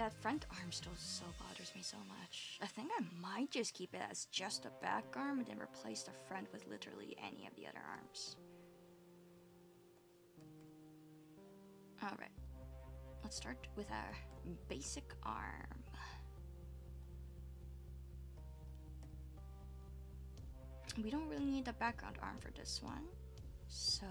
That front arm still so bothers me so much. I think I might just keep it as just a back arm and then replace the front with literally any of the other arms. Alright, let's start with our basic arm. We don't really need the background arm for this one, so...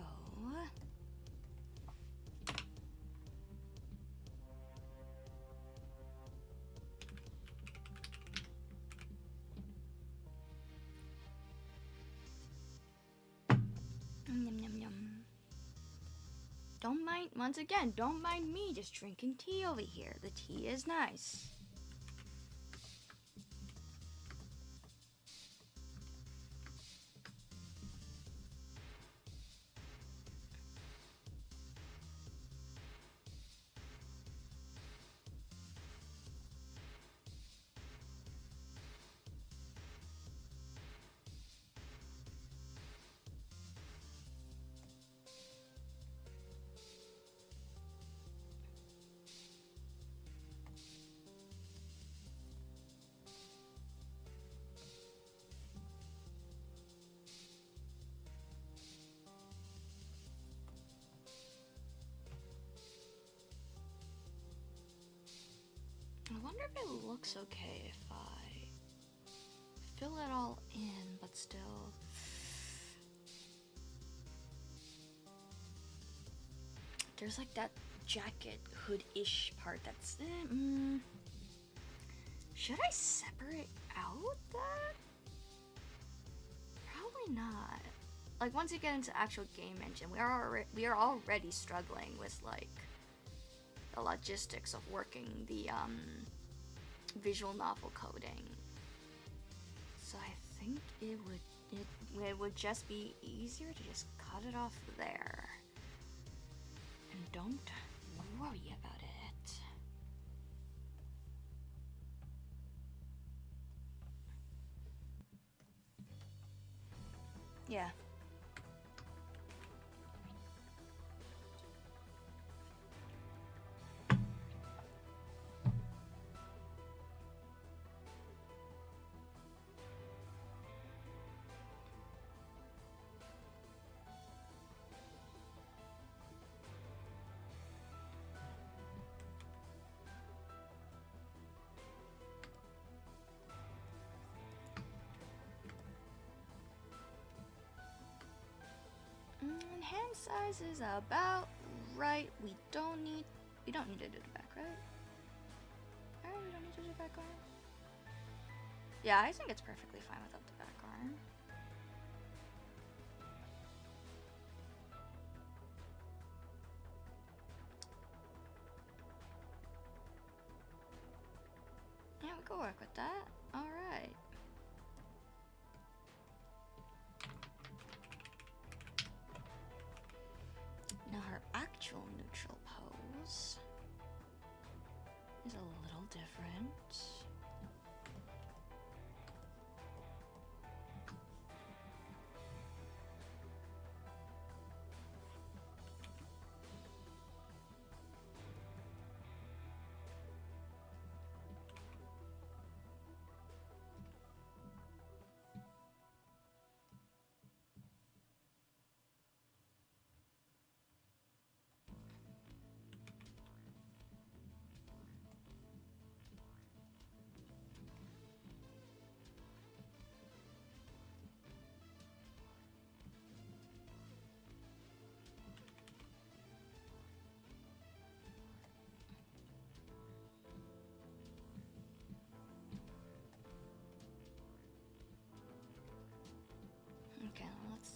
Yum, yum, yum. Don't mind, once again, don't mind me just drinking tea over here. The tea is nice. I wonder if it looks okay if I fill it all in, but still... There's like that jacket hood-ish part that's... Should I separate out that? Probably not. Like, once you get into actual game engine, we are already struggling with, like, the logistics of working the visual novel coding. So I think it would just be easier to just cut it off there. And don't worry about it. Yeah. Hand size is about right. We don't need to do the back, right? Alright, we don't need to do the back arm. Yeah, I think it's perfectly fine without the back arm. Yeah, we can work with that. Alright. Now her actual neutral pose is a little different. Okay, let's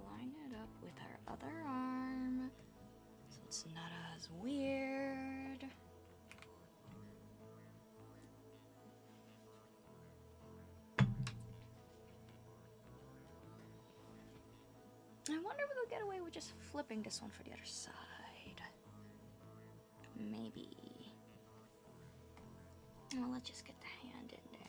line it up with our other arm so it's not as weird. I wonder if we'll get away with just flipping this one for the other side. Maybe. Well, let's just get the hand in there.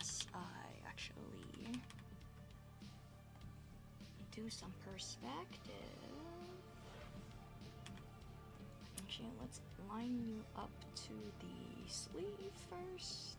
unless I actually do some perspective. Actually, let's line you up to the sleeve first.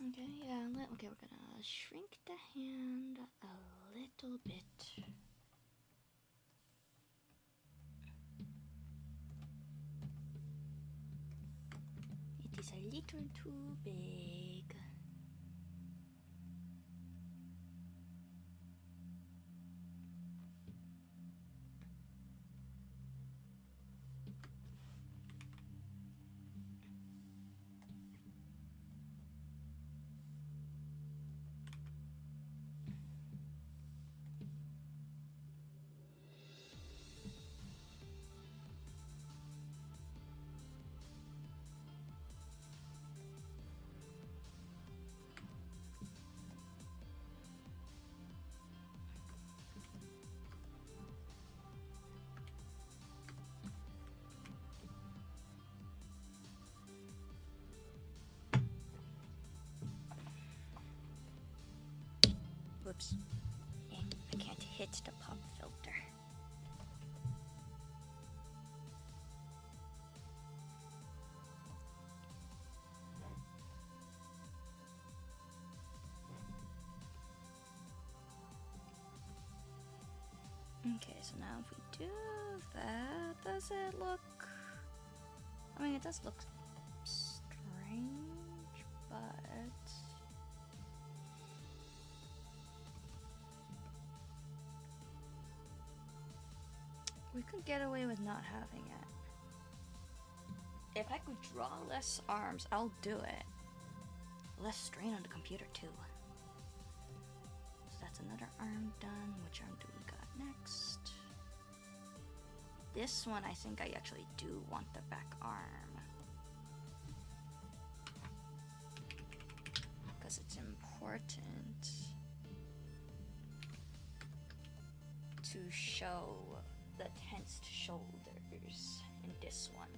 Okay, yeah, okay, we're gonna shrink the hand a little bit. It is a little too big. Whoops. I can't hit the pop filter. Okay, so now if we do that, does it look... I mean, it does look strange, but... we could get away with not having it. If I could draw less arms, I'll do it. Less strain on the computer too. So that's another arm done. Which arm do we got next? This one, I think I actually do want the back arm. Because it's important to show the tensed shoulders in this one.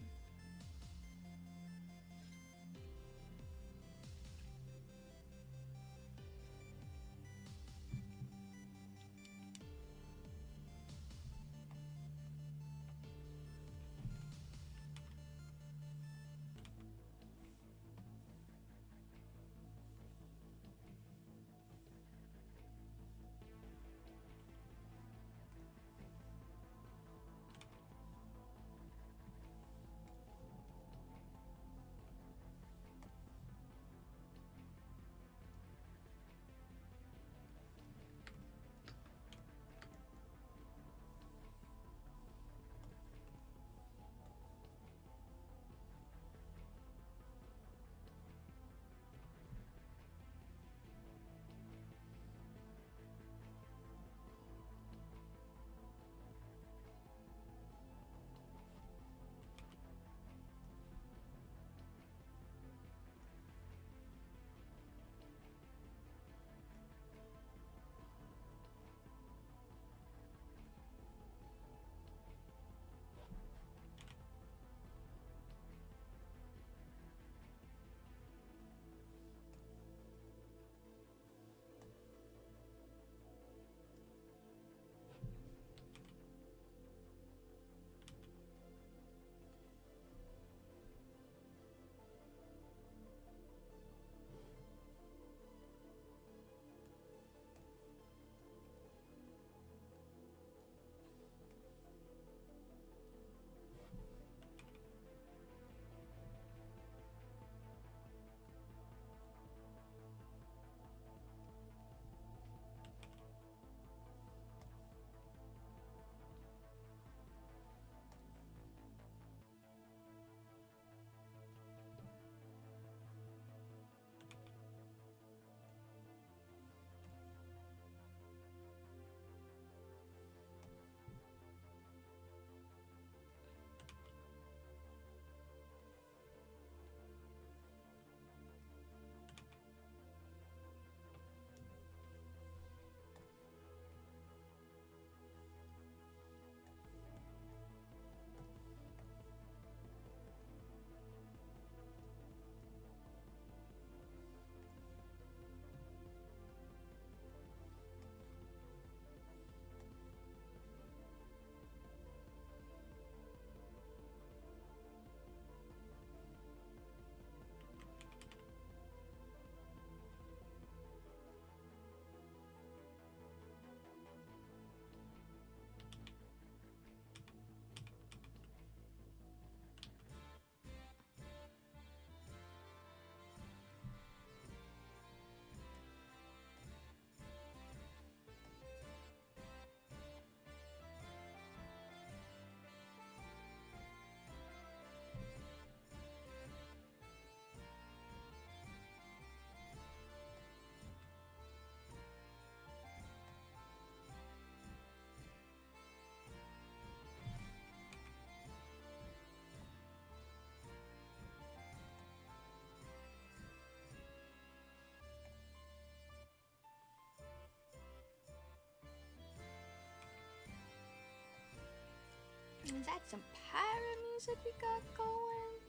Is that some pirate music we got going?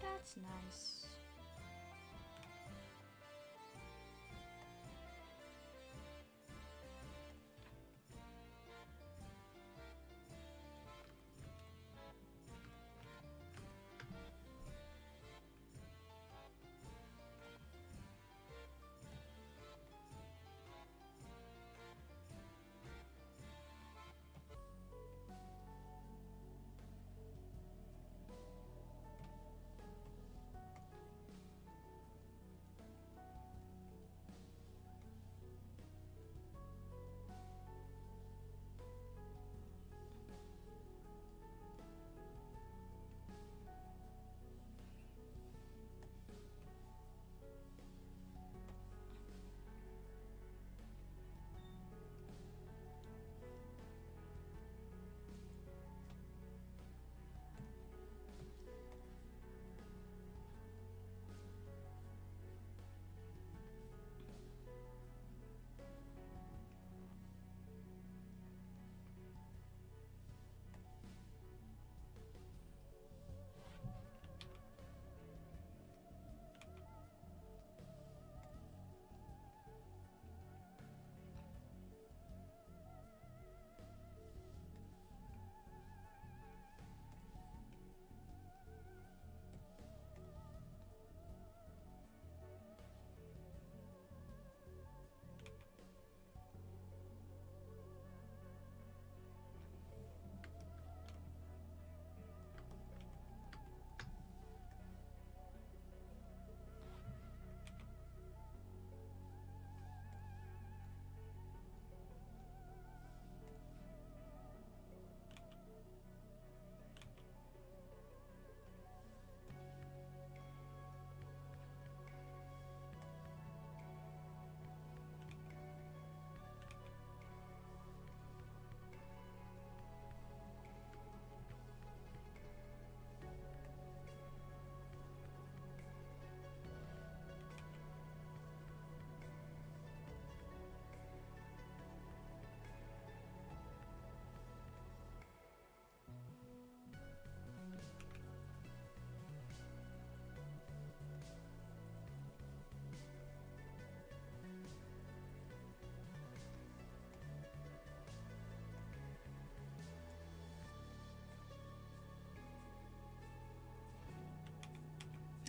That's nice.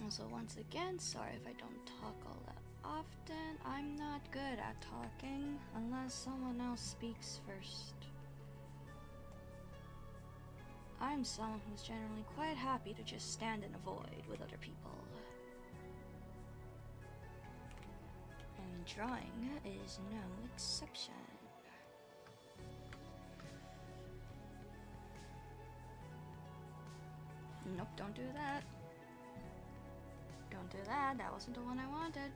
Also, once again, sorry if I don't talk all that often. I'm not good at talking unless someone else speaks first. I'm someone who's generally quite happy to just stand in a void with other people. And drawing is no exception. Nope, don't do that. Don't do that, that wasn't the one I wanted.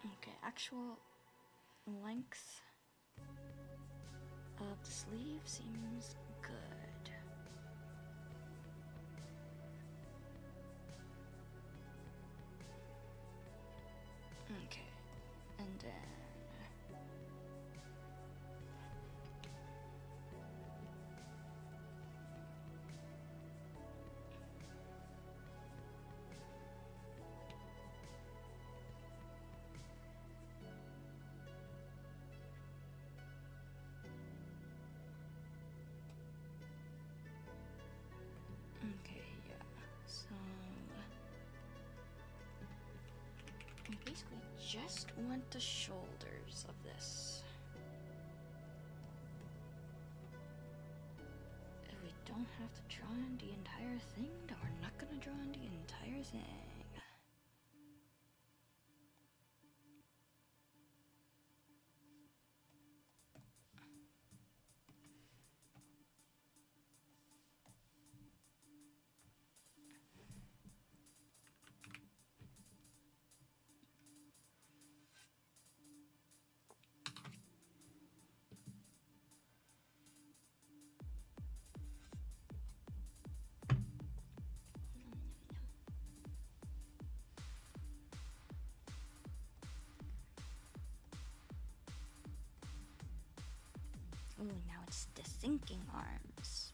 Okay, actual length of the sleeve seems good. Okay, and then okay, yeah. So I basically just want the shoulders of this. If we don't have to draw on the entire thing, then we're not gonna draw on the entire thing. Ooh, now it's the sinking arms.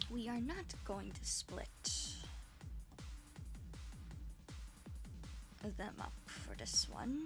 We are not going to split them up for this one.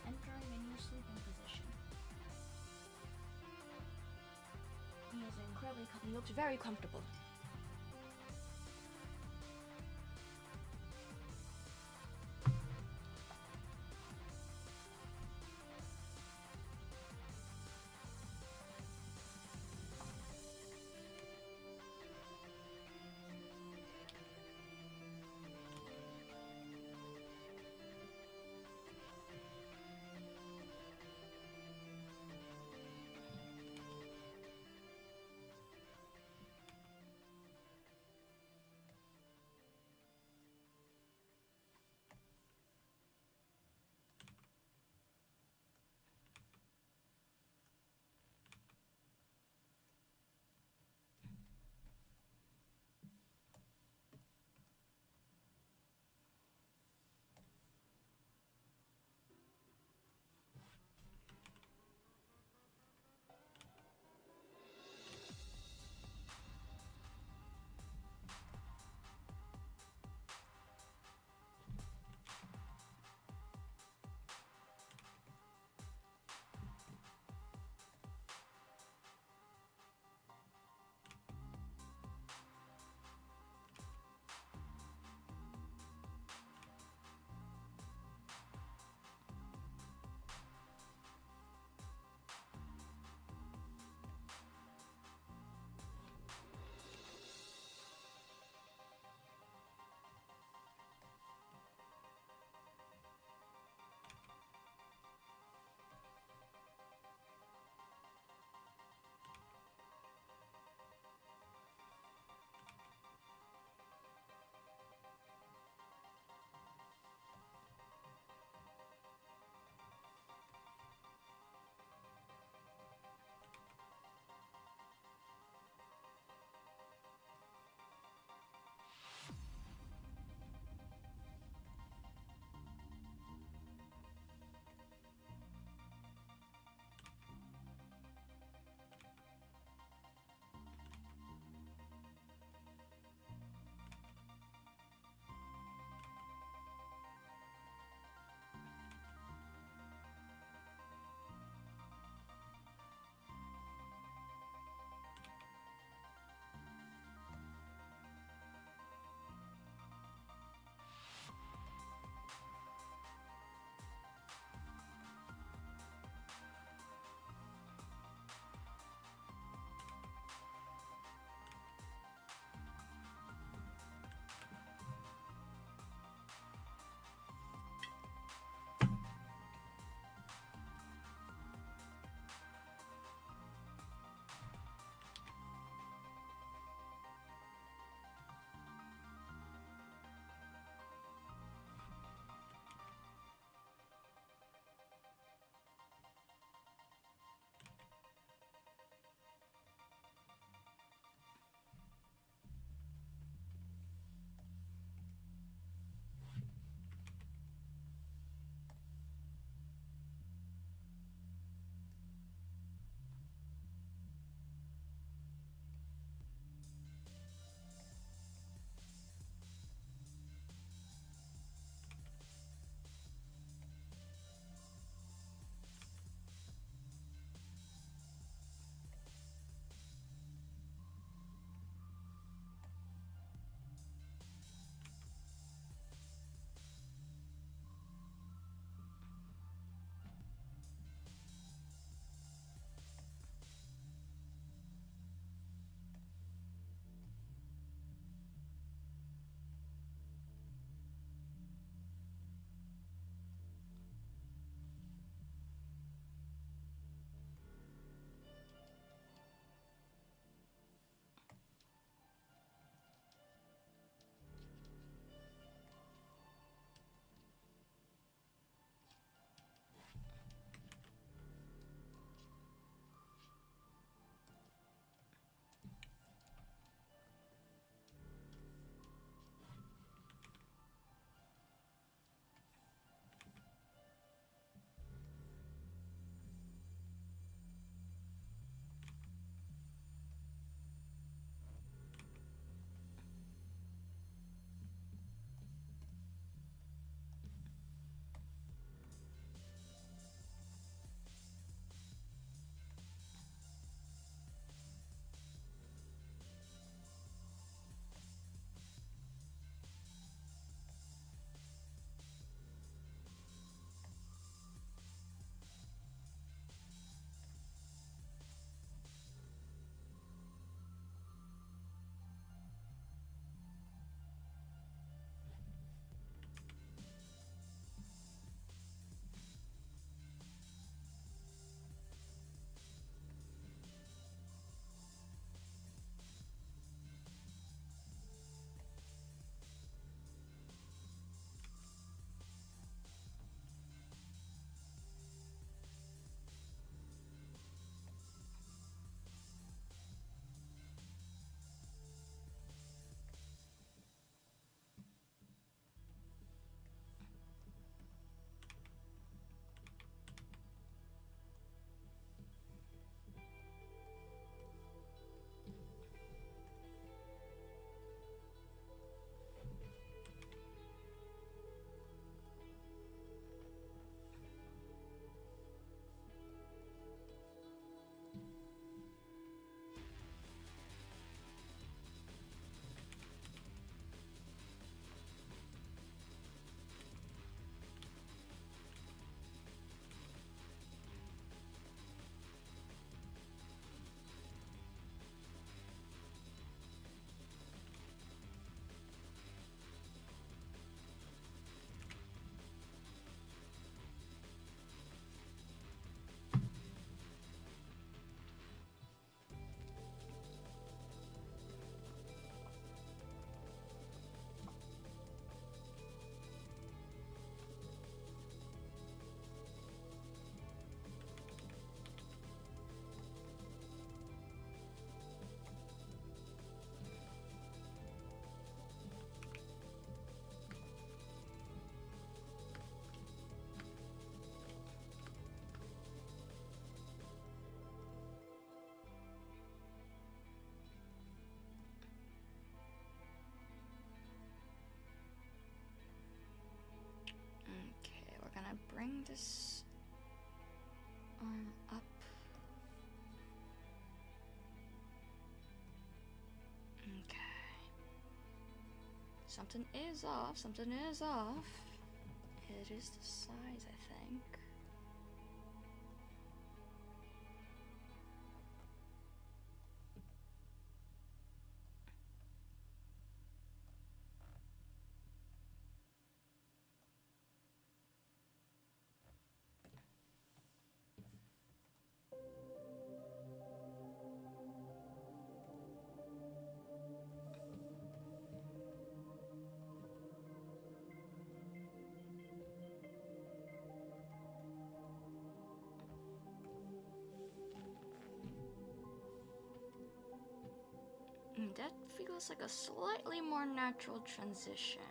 Entering a new sleeping position. He is incredibly he looks very comfortable. bring this up. Okay. Something is off. Something is off. It is the size, I think. That feels like a slightly more natural transition.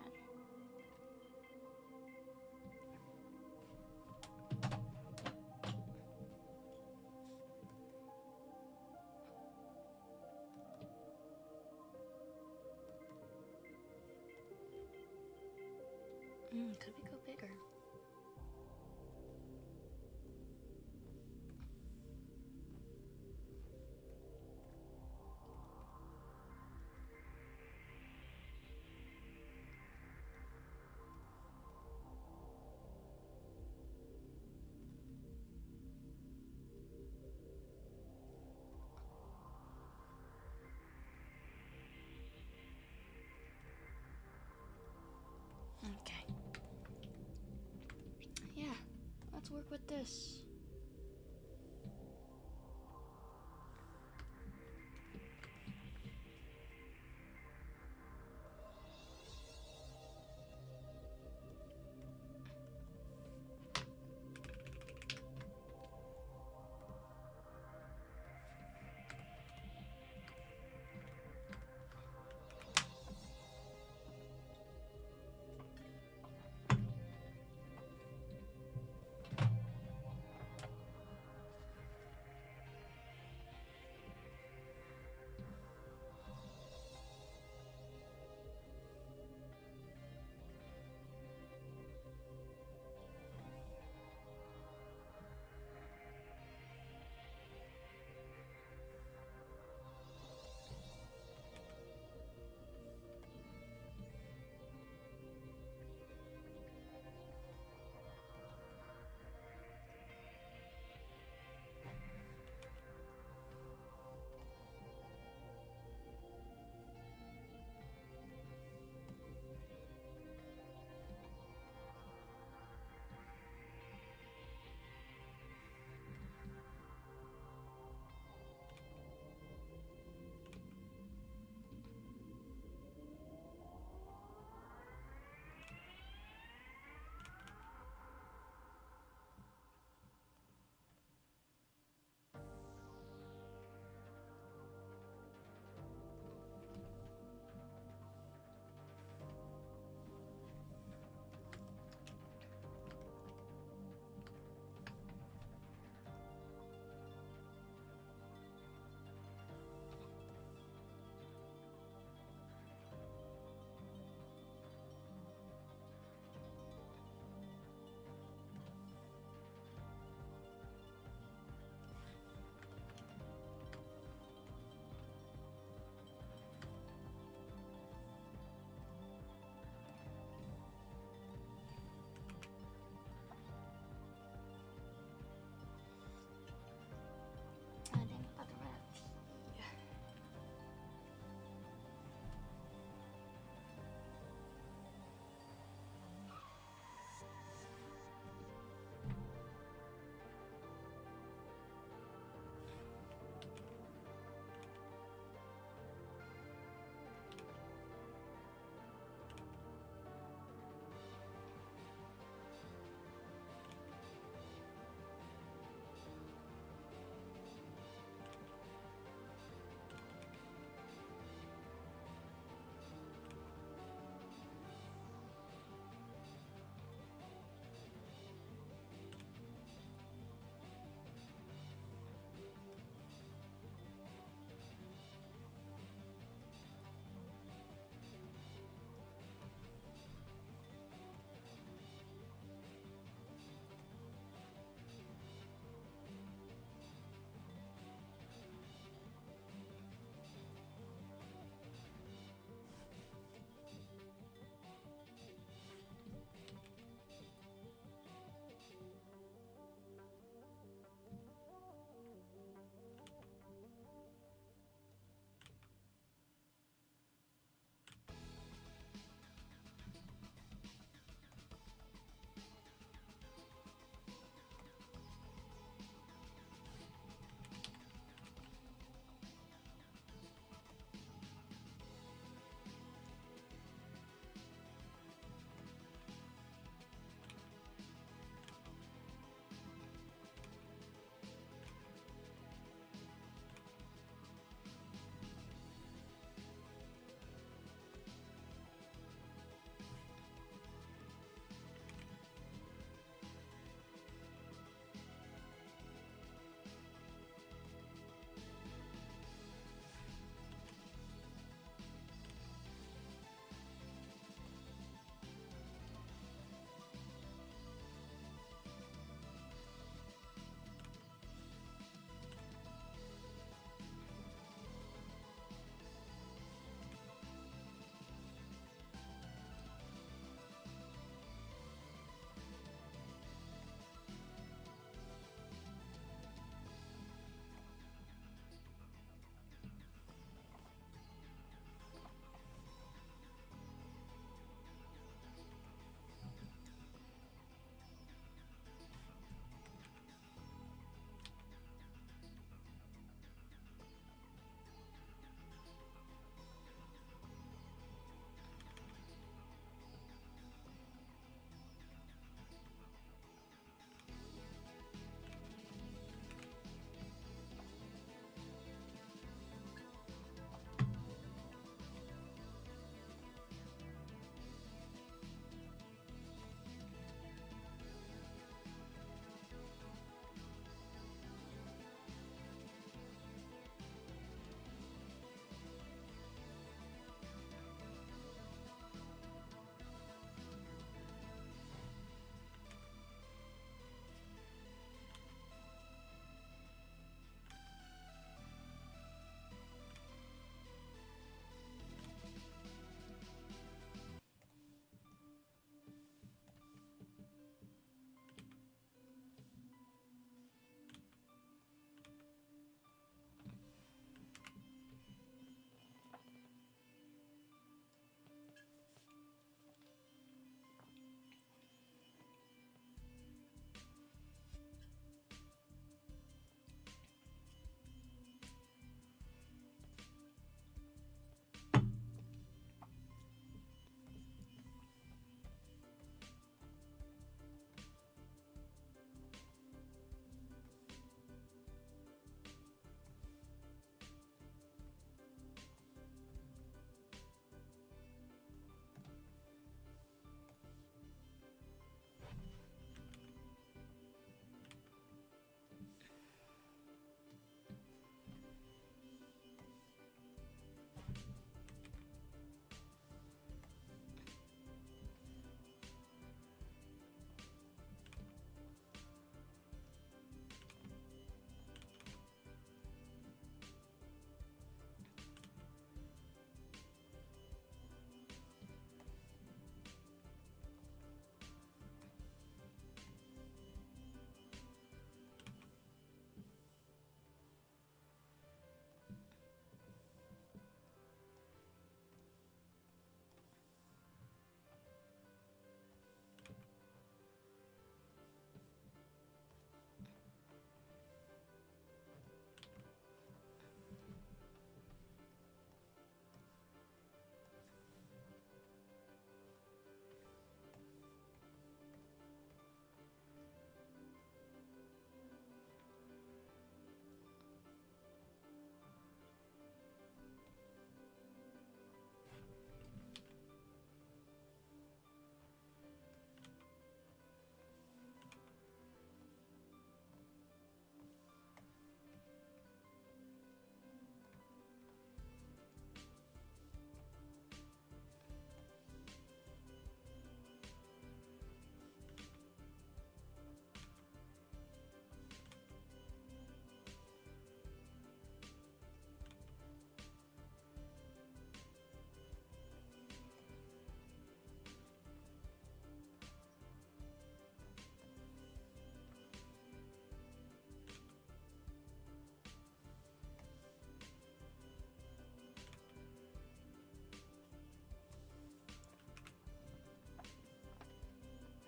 Could we go bigger? Okay. Yeah, let's work with this.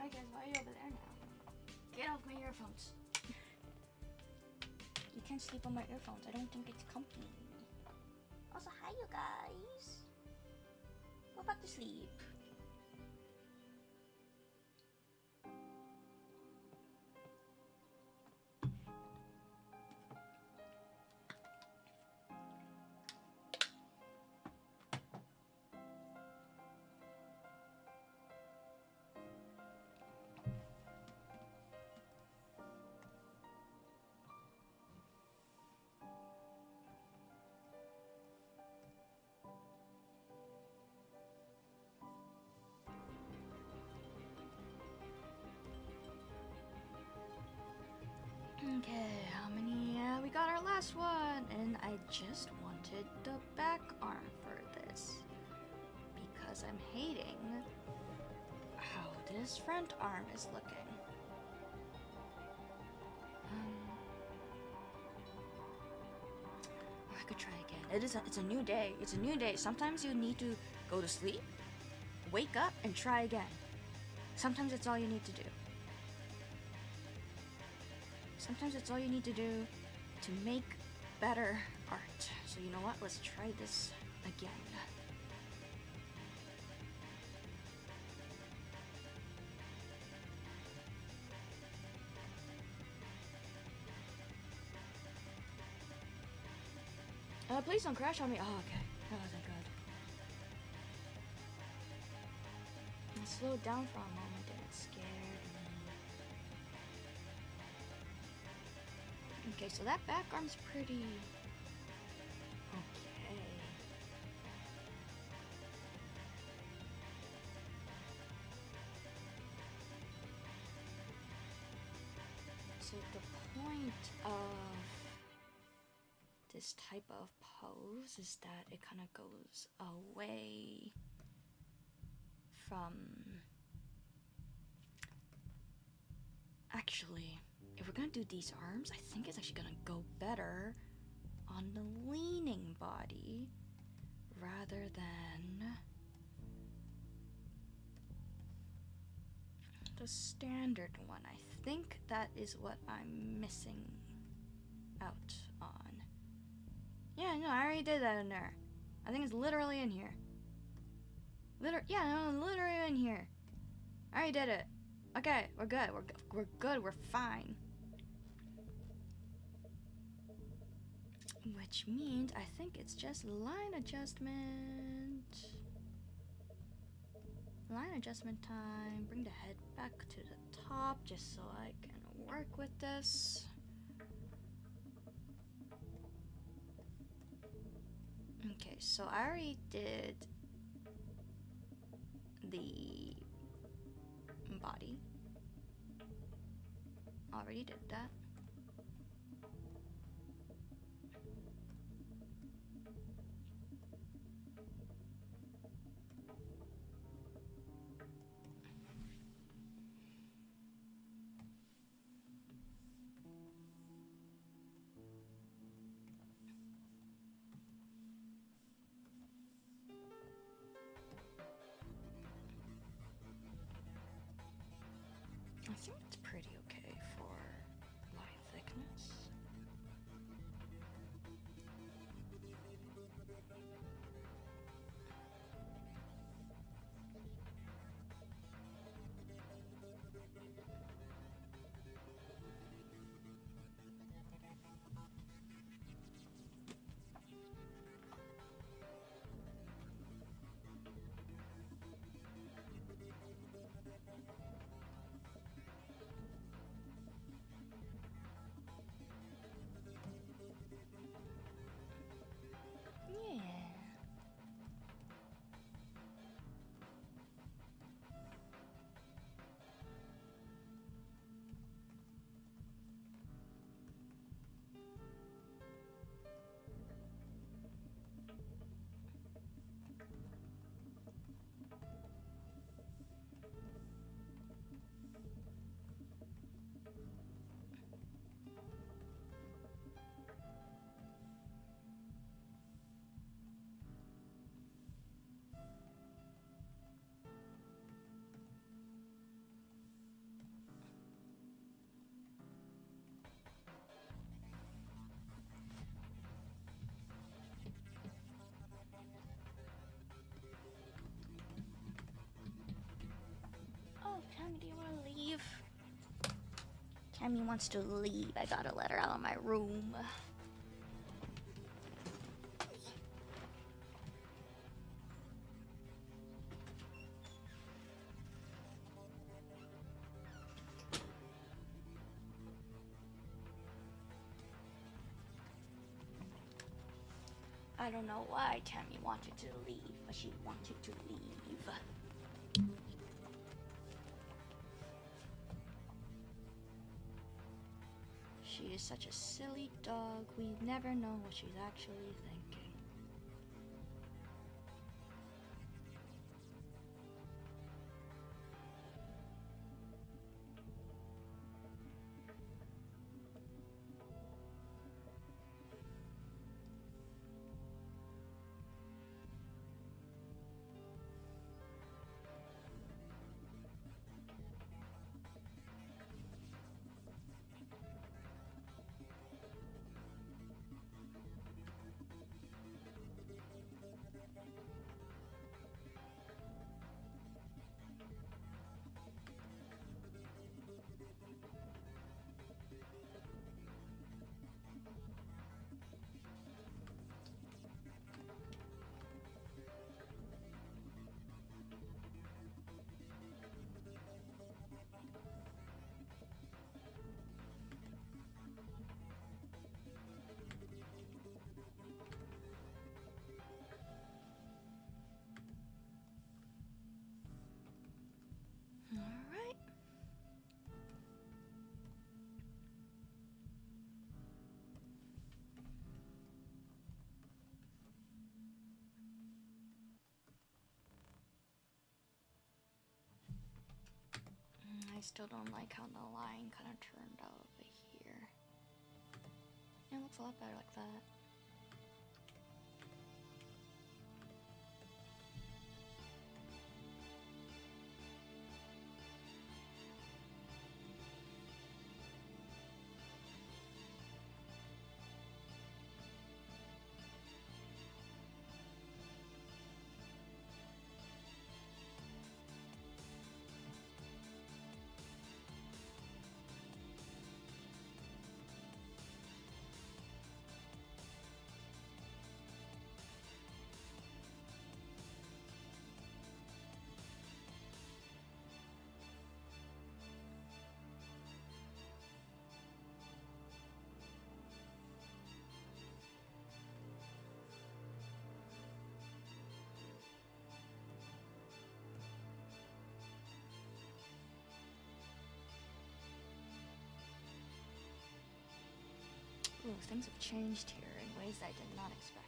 Hi guys, why are you over there now? Get off my earphones. You can't sleep on my earphones. I don't think it's comfy. Also, hi you guys. Go back to sleep. Okay, how many? We got our last one, and I just wanted the back arm for this because I'm hating how this front arm is looking. I could try again. It's a new day. It's a new day. Sometimes you need to go to sleep, wake up, and try again. Sometimes it's all you need to do. Sometimes it's all you need to do to make better art. So you know what? Let's try this again. Please don't crash on me. Oh, okay. Oh, thank God. I slowed down for a moment and it scared me. Okay, so that back arm's pretty okay. So the point of this type of pose is that it kind of goes away from... Actually, if we're gonna do these arms, I think it's actually gonna go better on the leaning body rather than the standard one. I think that is what I'm missing out on. Yeah, no, I already did that in there. I think it's literally in here. Yeah, no, literally in here. I already did it. Okay, we're good. We're good. We're fine. Which means I think it's just line adjustment. Line adjustment time. Bring the head back to the top just so I can work with this. Okay, so I already did the body. Already did that. I think it's pretty okay for my thickness. Tammy, do you want to leave? Tammy wants to leave. I gotta let her out of my room. I don't know why Tammy wanted to leave, but she wanted to leave. She is such a silly dog. We never know what she's actually thinking. Alright. I still don't like how the line kind of turned out over here. It looks a lot better like that. Ooh, things have changed here in ways I did not expect.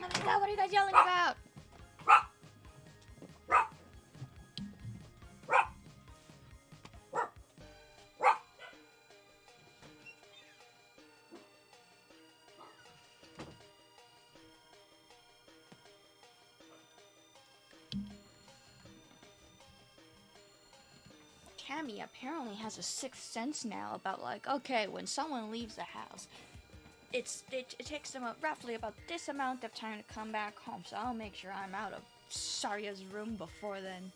Oh my god, what are you guys yelling about? Tammy apparently has a sixth sense now about, like, okay, when someone leaves the house, it takes them roughly about this amount of time to come back home, so I'll make sure I'm out of Sarya's room before then.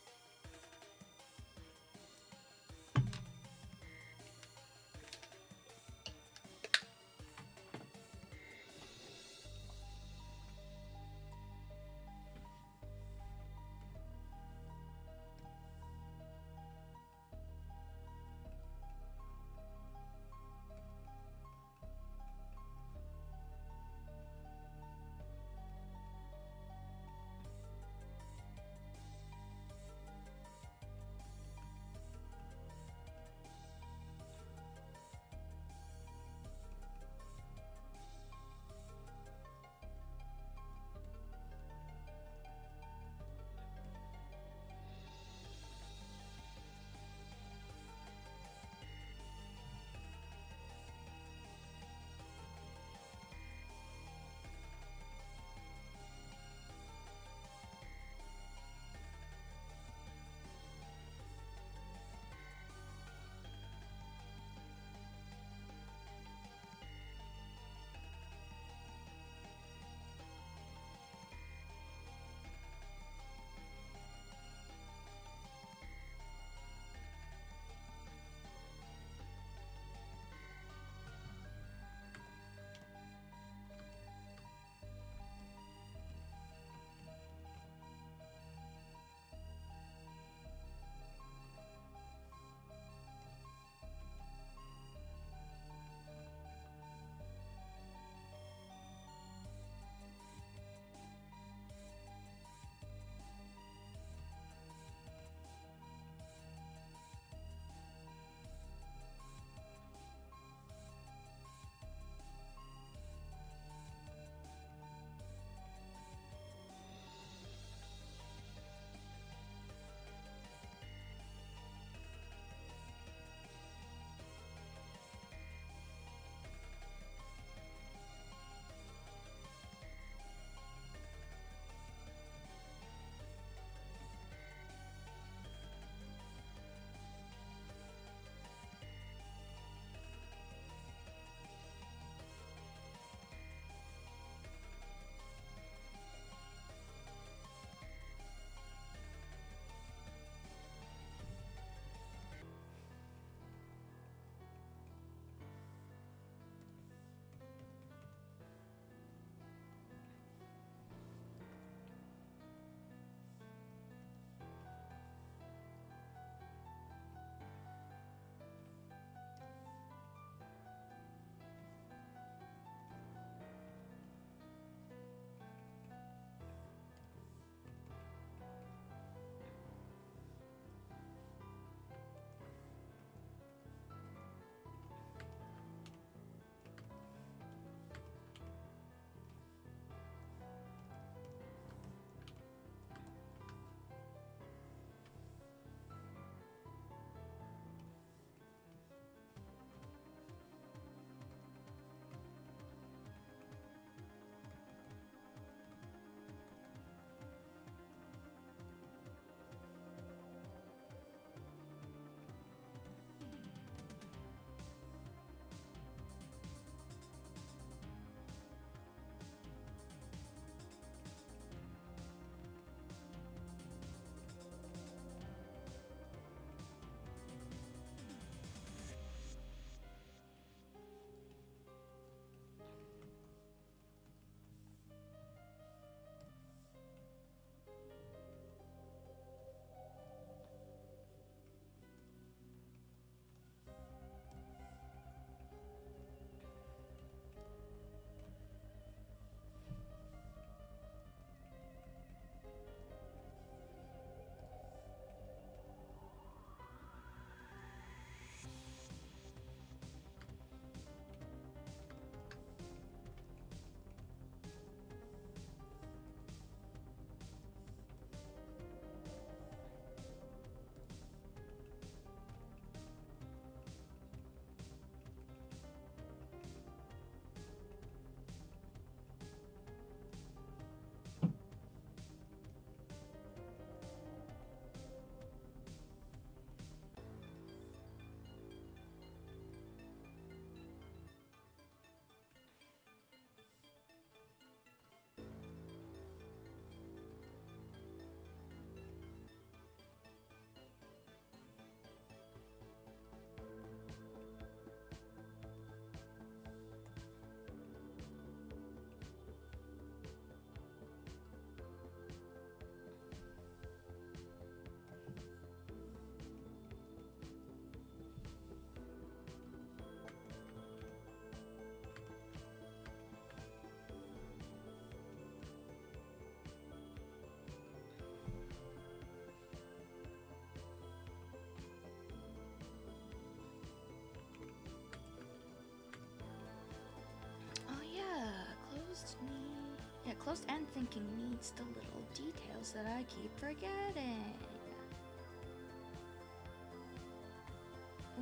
Most end thinking needs the little details that I keep forgetting.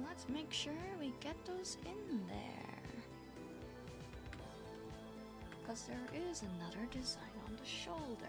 Let's make sure we get those in there. Because there is another design on the shoulder.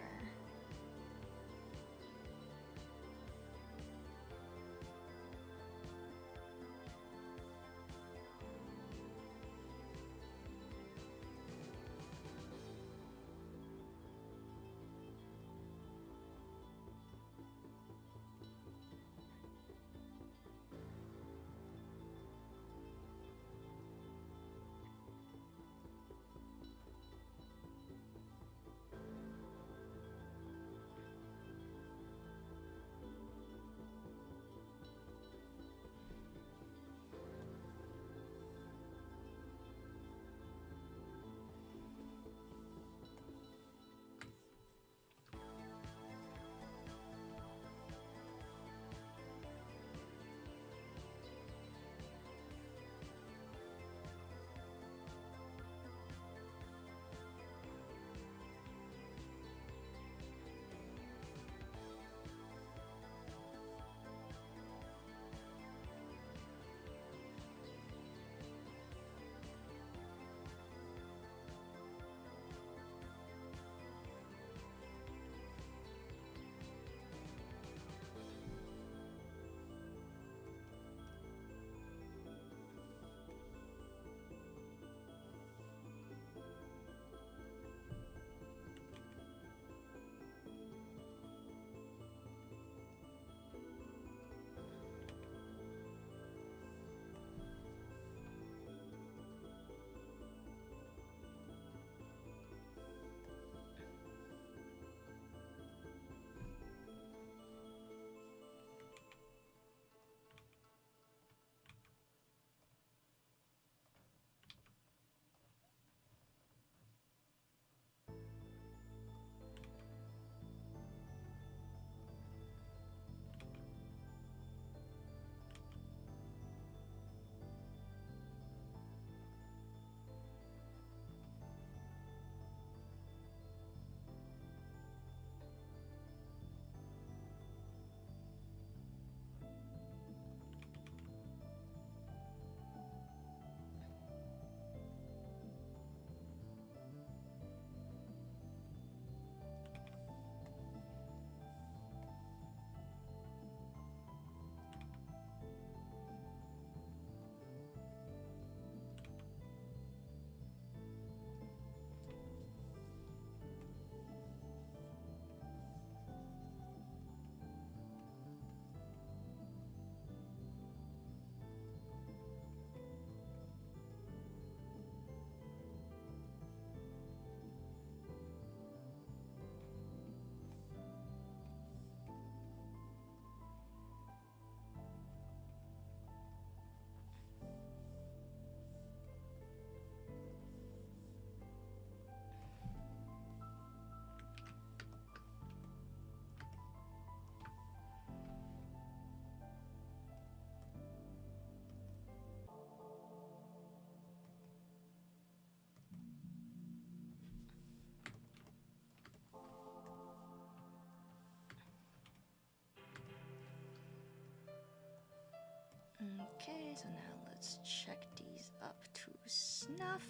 Okay, so now let's check these up to snuff.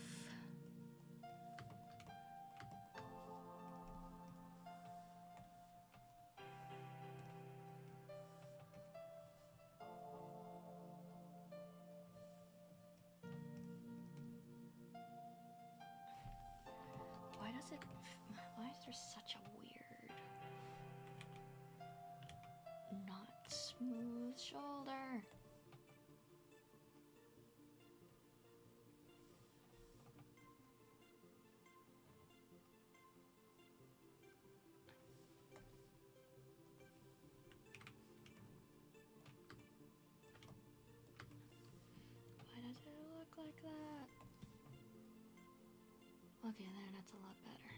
Why is there such a weird, not smooth shoulder? Why does it look like that? Okay, there, that's a lot better.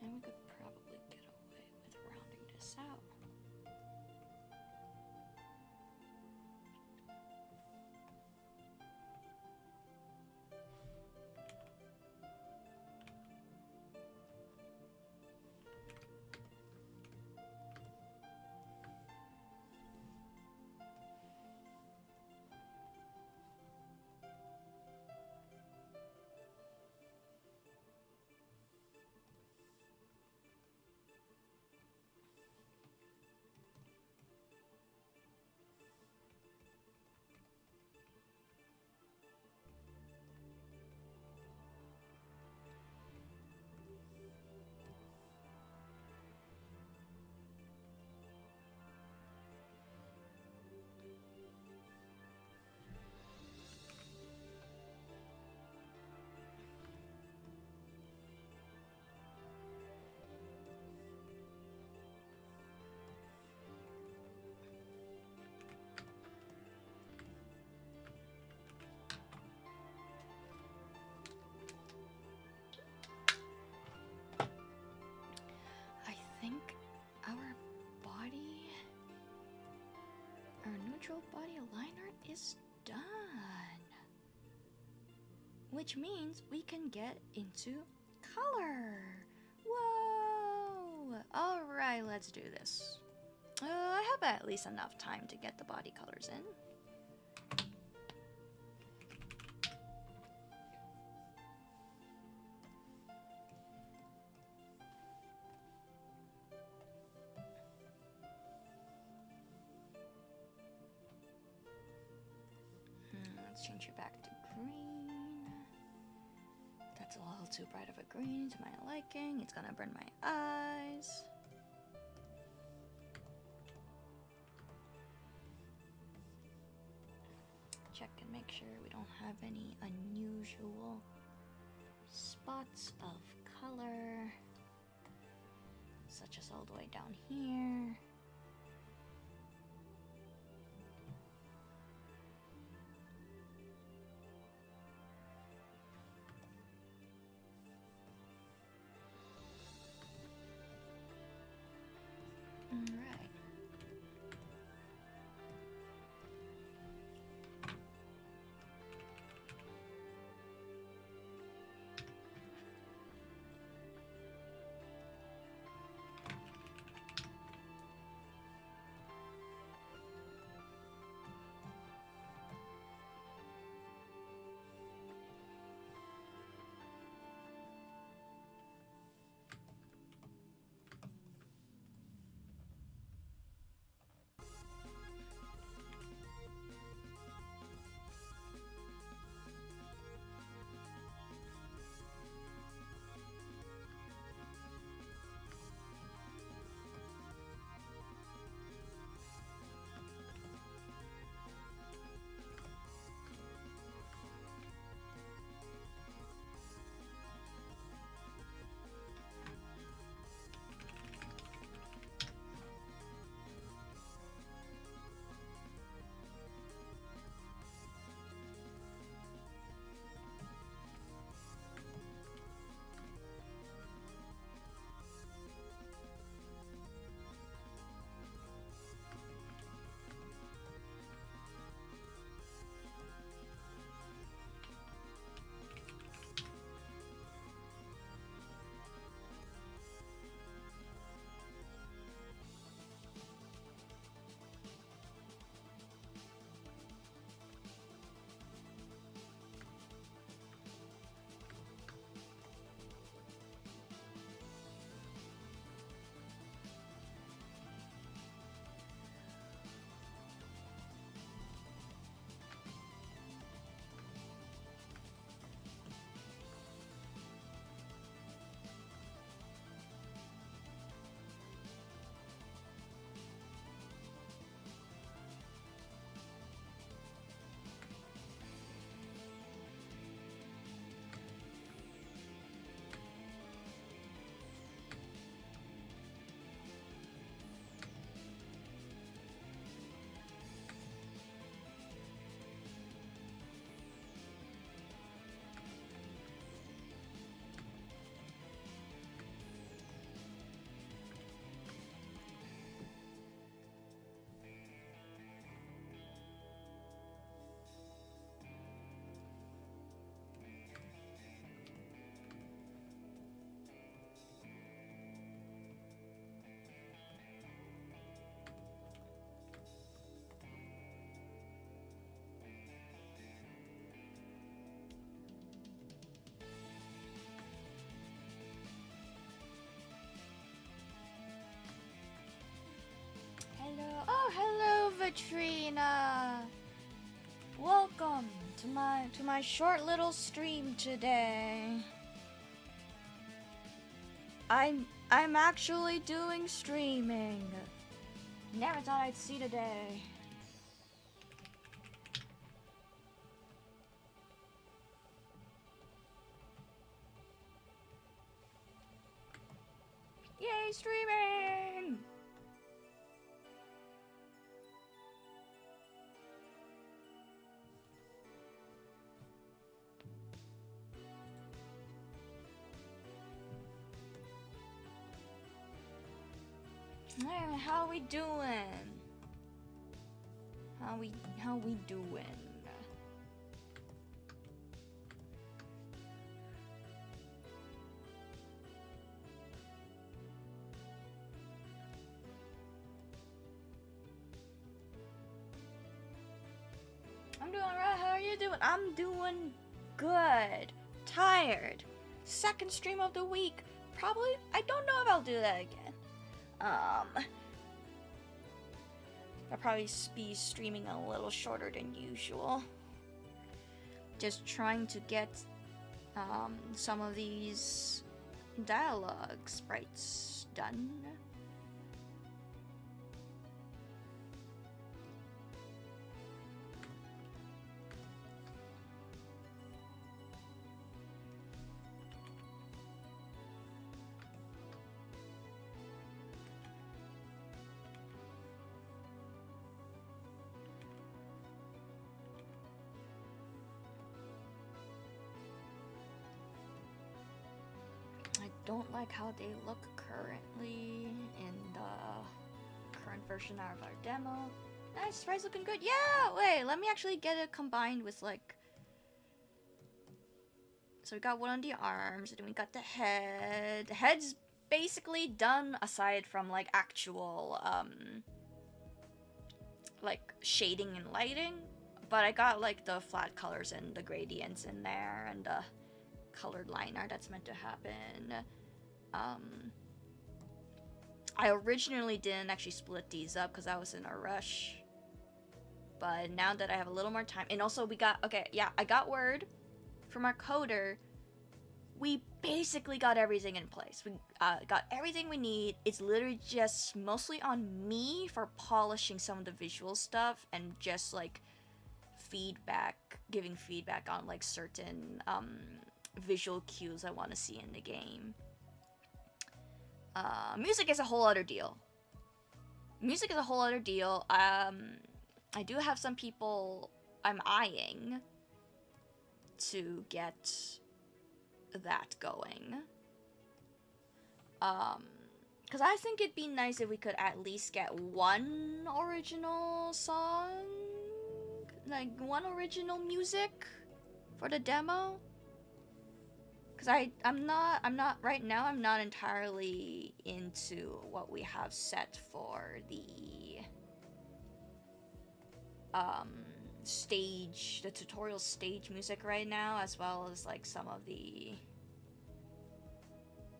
And we could probably get away with rounding this out. neutral body line art is done. Which means we can get into color. Whoa! Alright, let's do this. I have at least enough time to get the body colors in. Let's change it back to green. That's a little too bright of a green to my liking. It's gonna burn my eyes. Check and make sure we don't have any unusual spots of color, such as all the way down here. Hello, oh hello Vitrina. Welcome to my short little stream today. I'm actually doing streaming. Never thought I'd see the day. Yay, streaming! Hey, how we doing? Huh? how we doing? I'm doing alright. How are you doing? I'm doing good. Tired. Second stream of the week. Probably. I don't know if I'll do that again. I'll probably be streaming a little shorter than usual. Just trying to get some of these dialogue sprites done. Don't like how they look currently in the current version of our demo. Nice, Sprites looking good. Yeah, wait, let me actually get it combined with like. So we got one on the arms, and then we got the head. The head's basically done aside from like actual like shading and lighting, but I got like the flat colors and the gradients in there and the colored liner that's meant to happen. I originally didn't actually split these up because I was in a rush, but now that I have a little more time, and also we got, okay, yeah, I got word from our coder, we basically got everything in place. We got everything we need. It's literally just mostly on me for polishing some of the visual stuff and just like giving feedback on like certain visual cues I want to see in the game. Music is a whole other deal. I do have some people I'm eyeing to get that going. Because I think it'd be nice if we could at least get one original song, like one original music for the demo. Because I'm not right now, I'm not entirely into what we have set for the the tutorial stage music right now, as well as like some of the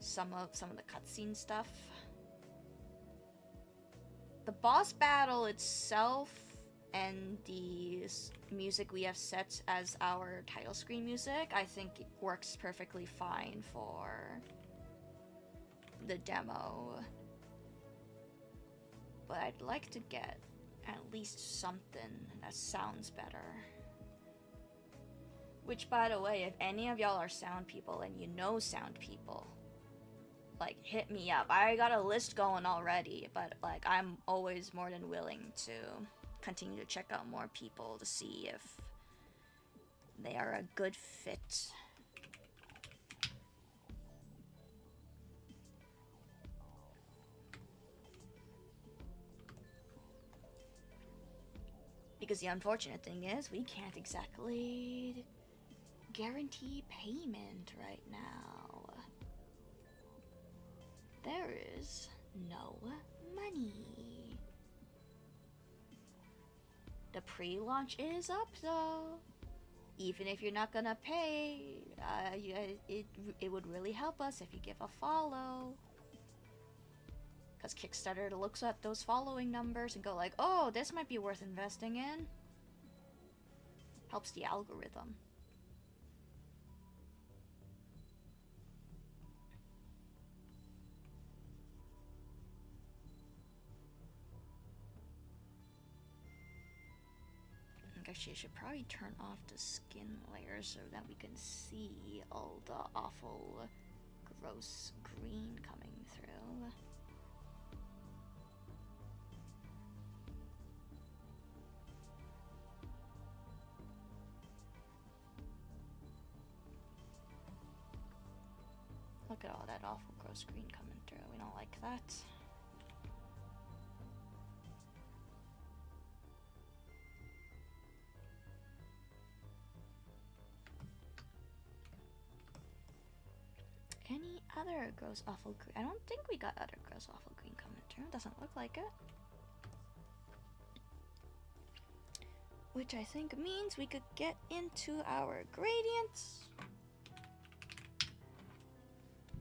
cutscene stuff. The boss battle itself and the music we have set as our title screen music, I think it works perfectly fine for the demo. But I'd like to get at least something that sounds better. Which, by the way, if any of y'all are sound people and you know sound people, like, hit me up. I got a list going already, but like, I'm always more than willing to continue to check out more people to see if they are a good fit. Because the unfortunate thing is, we can't exactly guarantee payment right now. There is no money. The pre-launch is up though. Even if you're not gonna pay, it would really help us if you give a follow. Because Kickstarter looks at those following numbers and go like, oh, this might be worth investing in. Helps the algorithm. Actually, I should probably turn off the skin layer so that we can see all the awful, gross green coming through. Look at all that awful, gross green coming through. We don't like that. Other gross awful green. I don't think we got other gross awful green coming through. Doesn't look like it. Which I think means we could get into our gradients.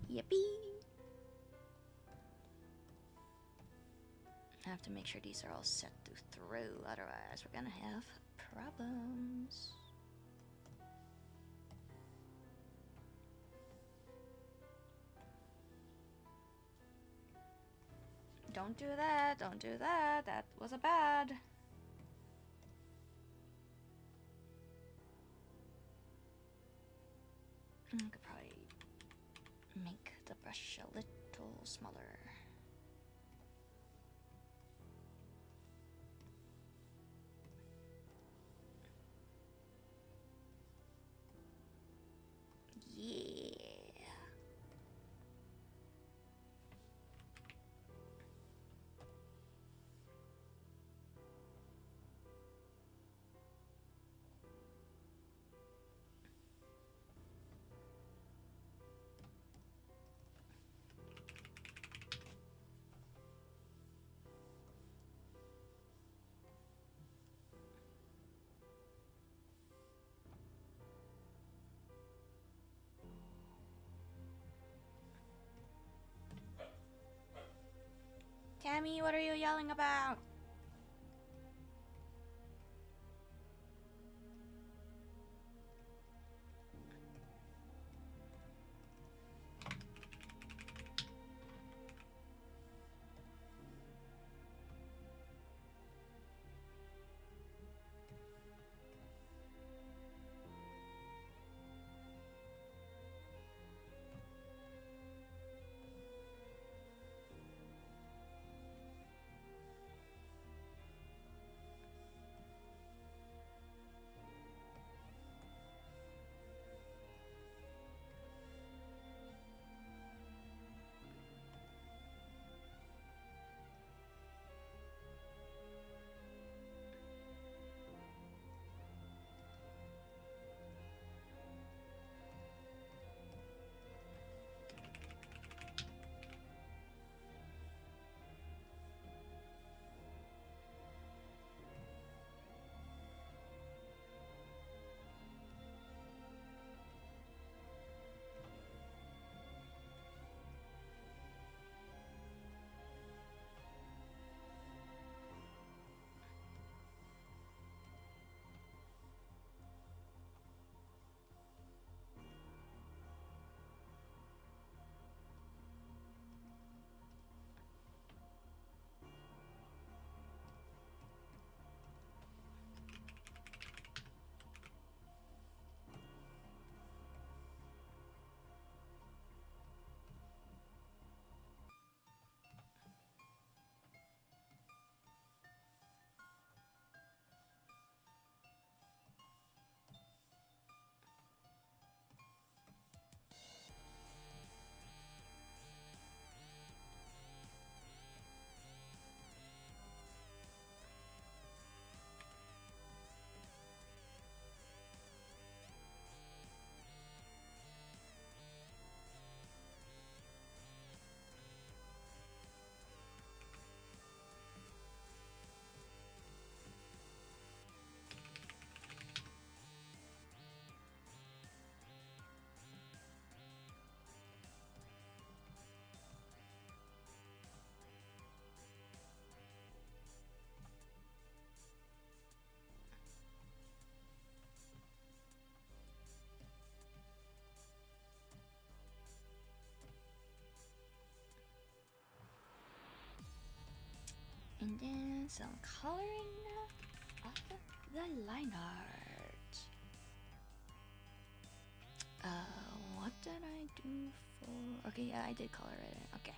Yippee! I have to make sure these are all set through, otherwise we're gonna have problems. Don't do that, don't do that, that was a bad. I could probably make the brush a little smaller. Yeah. Tammy, what are you yelling about? And then some coloring of the line art. What did I do for... Okay, yeah, I did color it in. Okay.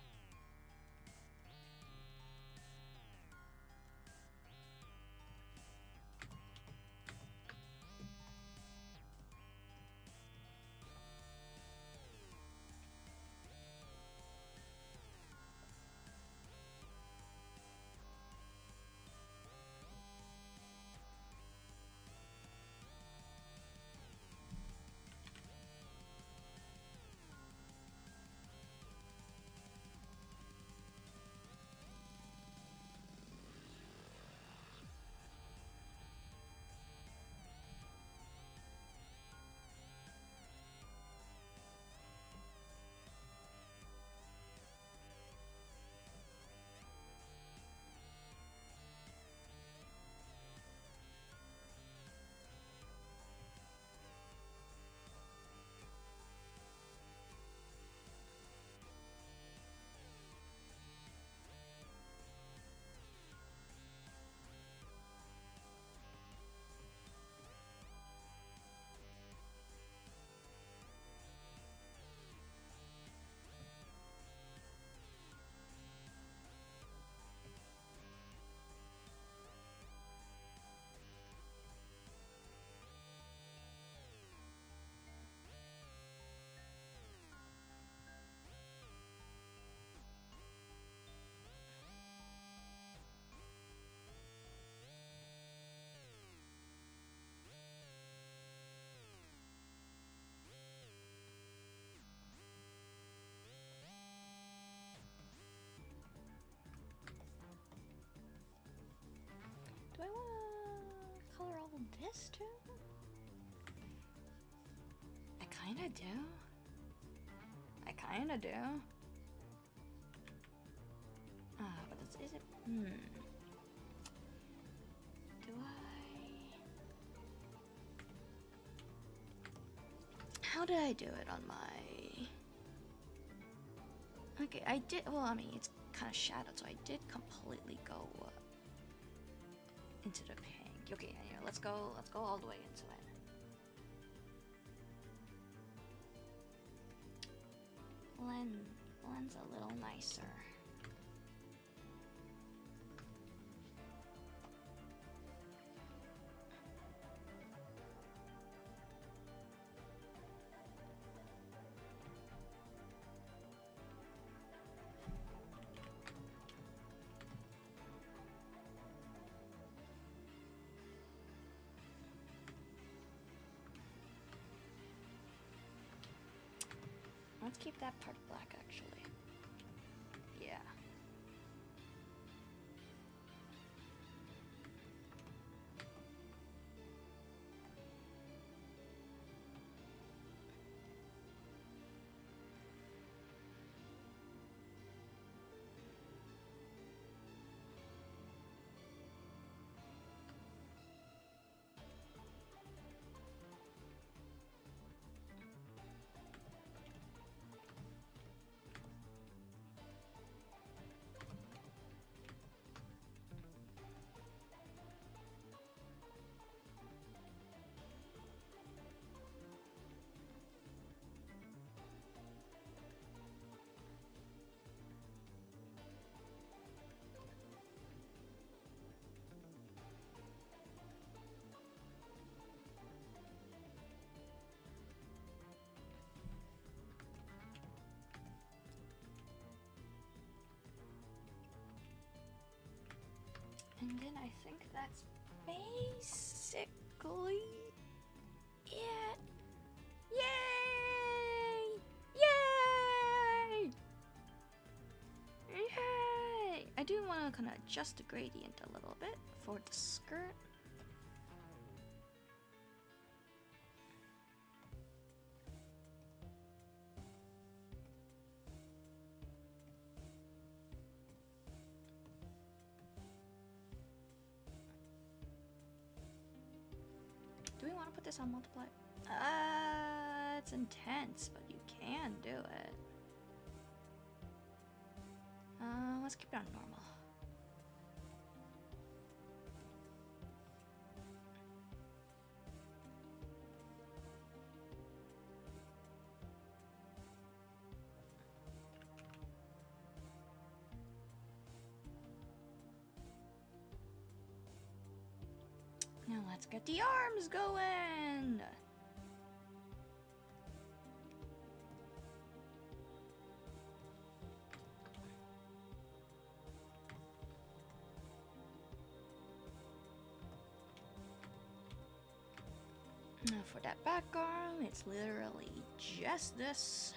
this too? I kinda do. I kinda do. But is it? Do I? How did I do it on my? Okay, I did. Well, I mean, it's kind of shadowed, so I did completely go into the pink. Okay, here, let's go all the way into it. Blend's a little nicer. Let's keep that part black, actually. Yeah. And then I think that's basically it. Yay! Yay! Yay! I do want to kind of adjust the gradient a little bit for the skirt. Do we want to put this on multiply? It's intense, but you can do it. Let's keep it on normal. Now let's get the arms going! Now for that back arm, it's literally just this.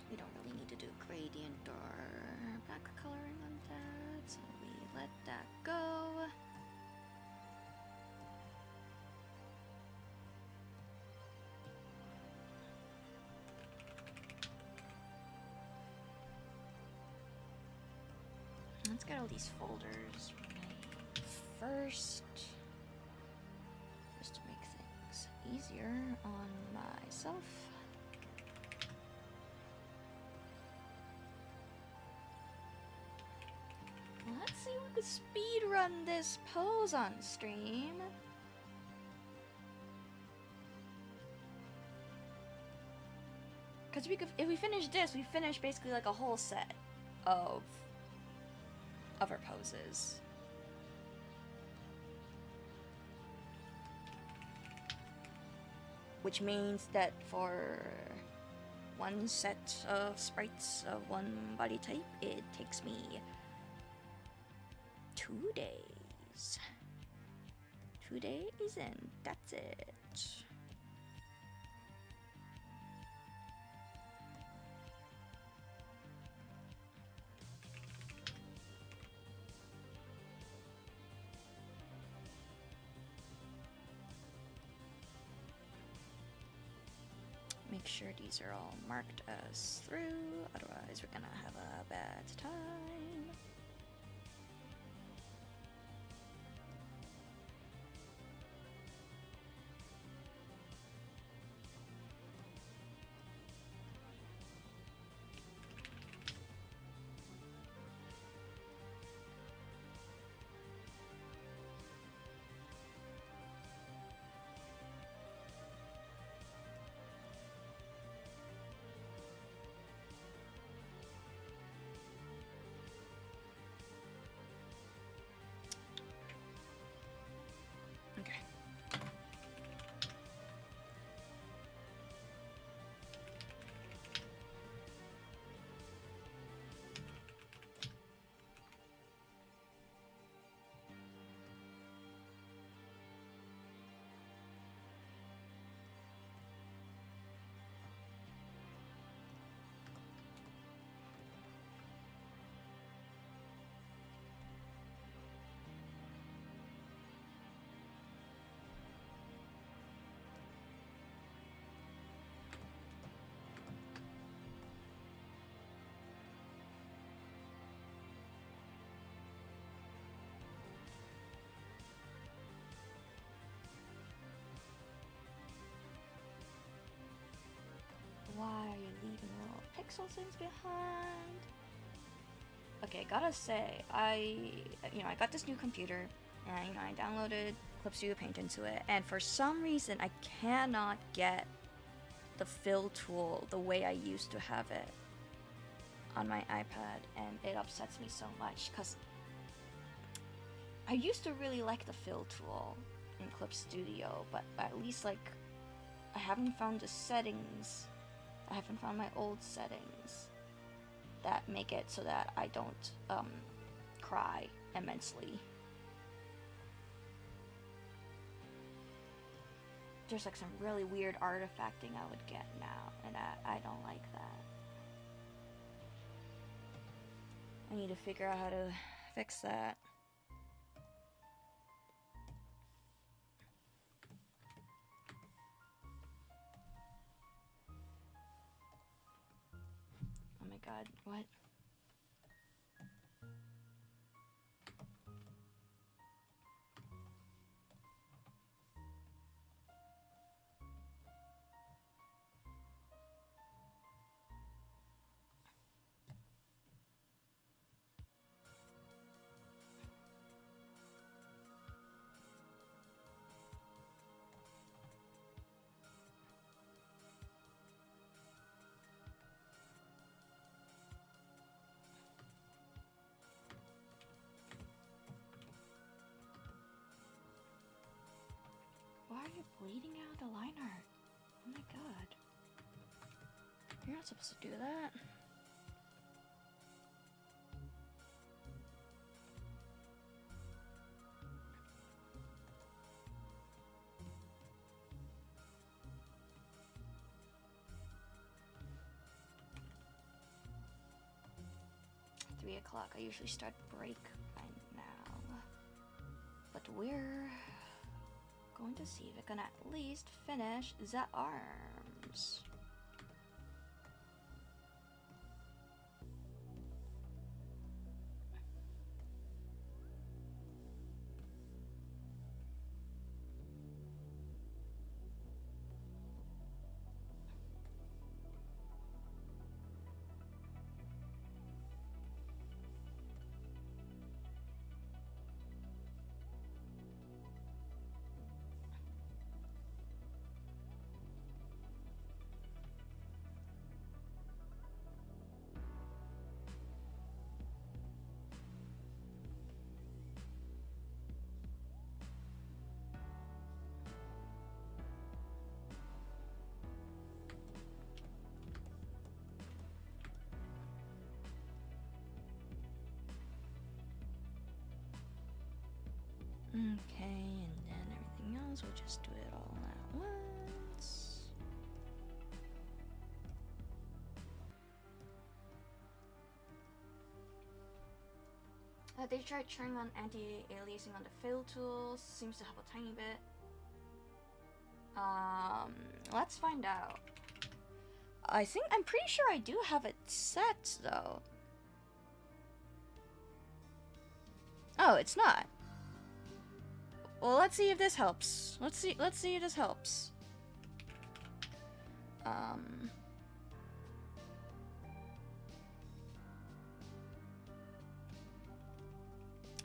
We don't really need to do gradient or back coloring on that, so we let that go. Let's get all these folders made first, just to make things easier on myself. Let's see if we can speed run this pose on stream. Because if we finish this, we finish basically like a whole set of her poses. which means that for one set of sprites of one body type, it takes me 2 days. 2 days, and that's it. Make sure these are all marked as through, otherwise we're gonna have a bad time. Why are you leaving little pixel things behind? Okay, gotta say, I got this new computer, and I downloaded Clip Studio Paint into it, and for some reason I cannot get the fill tool the way I used to have it on my iPad, and it upsets me so much because I used to really like the fill tool in Clip Studio, but at least like I haven't found the settings. I haven't found my old settings that make it so that I don't cry immensely. There's like some really weird artifacting I would get now, and I don't like that. I need to figure out how to fix that. Oh my god, what? Why are you bleeding out the line art? Oh my god. You're not supposed to do that. At 3 o'clock, I usually start break by now. But we're going to see if we can at least finish the arms. Okay, and then everything else, we'll just do it all at once. They tried turning on anti-aliasing on the fill tools. Seems to help a tiny bit. Let's find out. I'm pretty sure I do have it set though. Oh, it's not. Well, let's see if this helps. Let's see if this helps.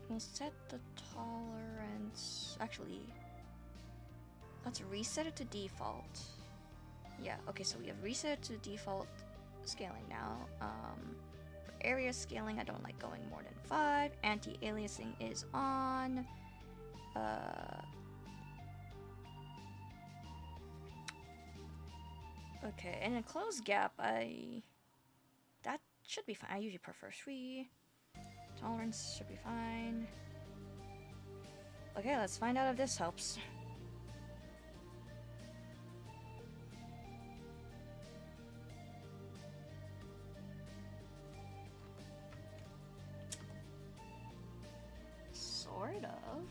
We'll set the tolerance. Actually, let's reset it to default. Yeah, okay, so we have reset it to default scaling now. For area scaling, I don't like going more than 5. Anti-aliasing is on. Okay, and a closed gap, that should be fine. I usually prefer 3. Tolerance should be fine. Okay, let's find out if this helps. Sort of.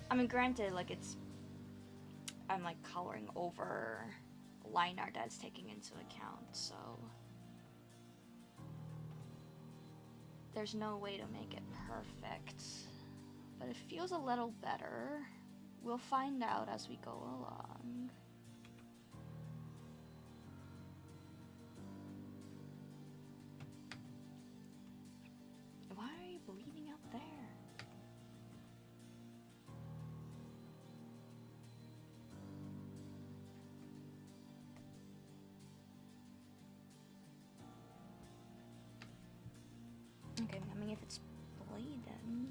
I mean, granted, like, I'm like coloring over line art that's taking into account, so there's no way to make it perfect, but it feels a little better. We'll find out as we go along. Why are you bleeding out there? Okay, I mean, if it's bleeding, then...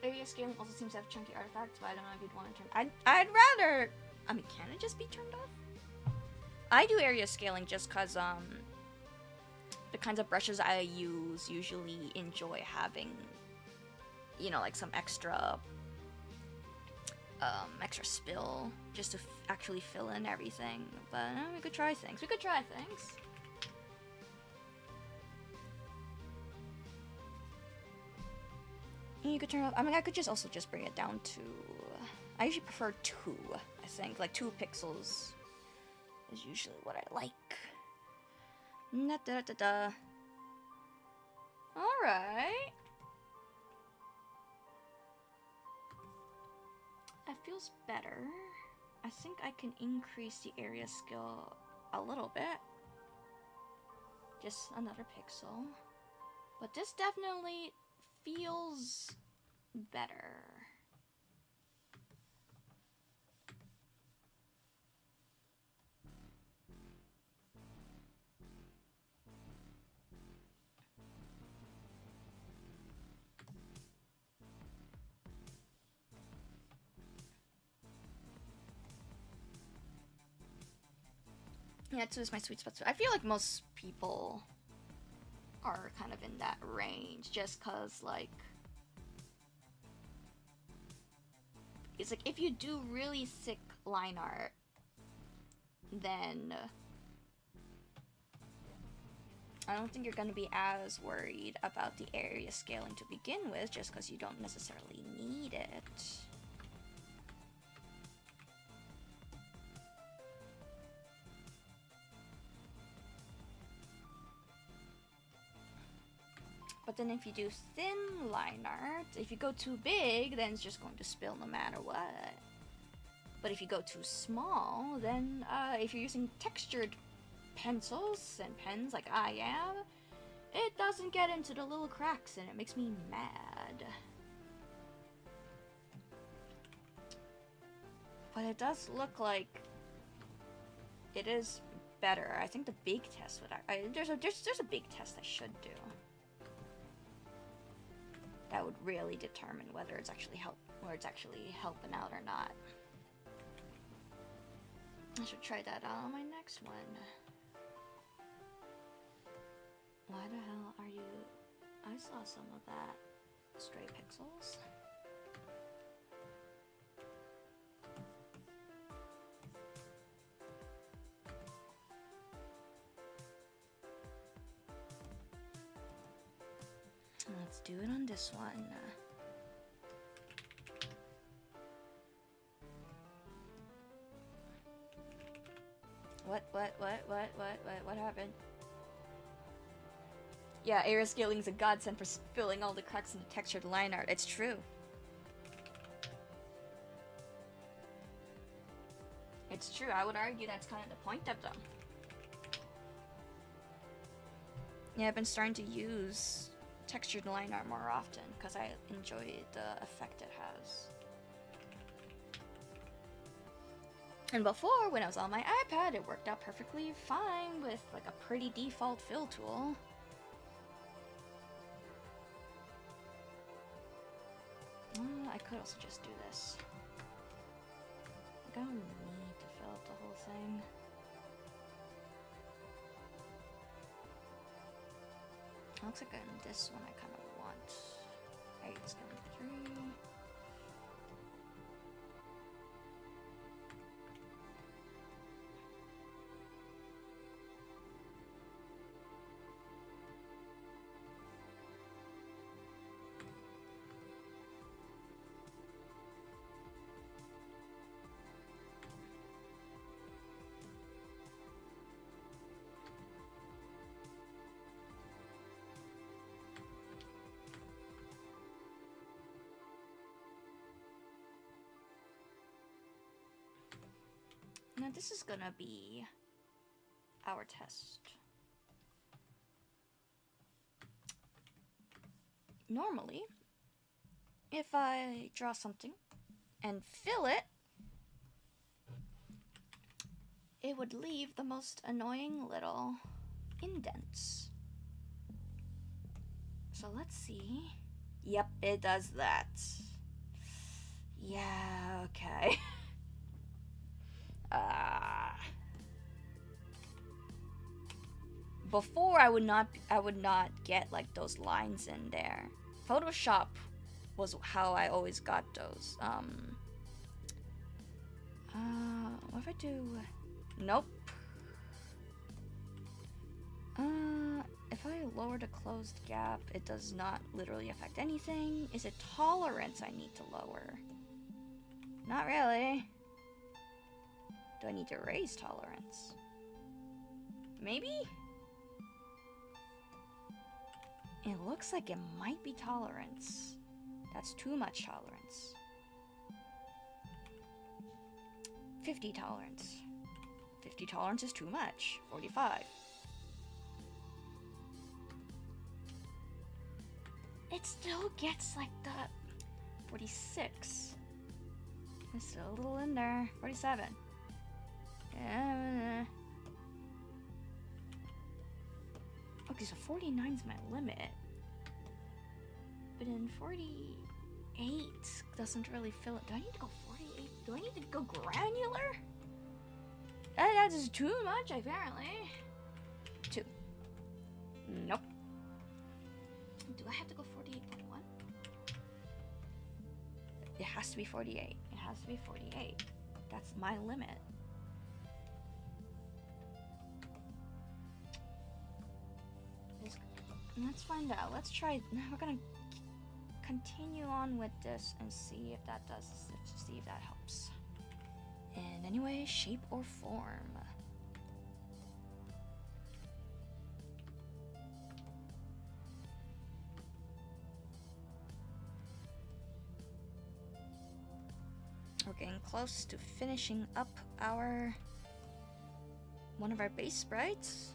Area scaling also seems to have chunky artifacts, but I don't know if you'd want to turn... I'd rather... I mean, can it just be turned off? I do area scaling just because, the kinds of brushes I use usually enjoy having, you know, like some extra, extra spill, just to actually fill in everything. But, we could try things. You could turn off. I mean, I could just also just bring it down to. I usually prefer 2. I think like 2 pixels is usually what I like. All right. That feels better. I think I can increase the area scale a little bit. Just another pixel. But this definitely feels better. Yeah, 2 is my sweet spot. I feel like most people are kind of in that range, just cause like it's like if you do really thick line art, then I don't think you're gonna be as worried about the area scaling to begin with, just because you don't necessarily need it. But then if you do thin line art, if you go too big, then it's just going to spill no matter what. But if you go too small, then if you're using textured pencils and pens like I am, it doesn't get into the little cracks and it makes me mad. But it does look like it is better. I think the big test would. There's a big test I should do. That would really determine whether it's actually helping out or not. I should try that out on my next one. Why the hell are you? I saw some of that. Stray pixels. Let's do it on this one. What happened? Yeah, area scaling is a godsend for filling all the cracks in the textured line art. It's true. It's true. I would argue that's kind of the point of them. Yeah, I've been starting to use textured line art more often because I enjoy the effect it has. And before, when I was on my iPad, it worked out perfectly fine with like a pretty default fill tool. I could also just do this. I don't need to fill out the whole thing. Looks like in this one I kind of want. Alright, let's go with 3. Now this is gonna be our test. Normally, if I draw something and fill it, it would leave the most annoying little indents. So let's see. Yep, it does that. Yeah, okay. Before I would not get like those lines in there. Photoshop was how I always got those. What if I do? Nope. If I lower the closed gap, it does not literally affect anything. Is it tolerance I need to lower? Not really. Do I need to raise tolerance? Maybe? It looks like it might be tolerance. That's too much tolerance. 50 tolerance. 50 tolerance is too much. 45. It still gets like the 46. It's still a little in there. 47. Yeah. Okay, so 49 is my limit. But then 48 doesn't really fill it. Do I need to go 48? Do I need to go granular? That is too much, apparently. 2. Nope. Do I have to go 48.1? It has to be 48. It has to be 48. That's my limit. Let's find out. Let's try. We're gonna continue on with this and see if that does. See if that helps. In any way, shape, or form. We're getting close to finishing up one of our base sprites.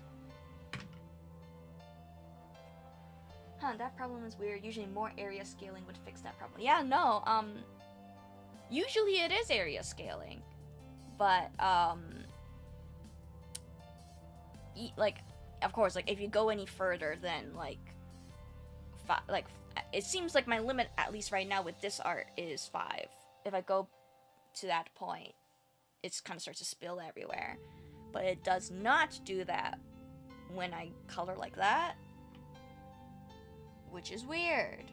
Huh, that problem is weird. Usually more area scaling would fix that problem. Yeah, no, usually it is area scaling. But like, of course, like if you go any further, then like it seems like my limit, at least right now with this art, is 5. If I go to that point, it kind of starts to spill everywhere. But it does not do that when I color like that, which is weird.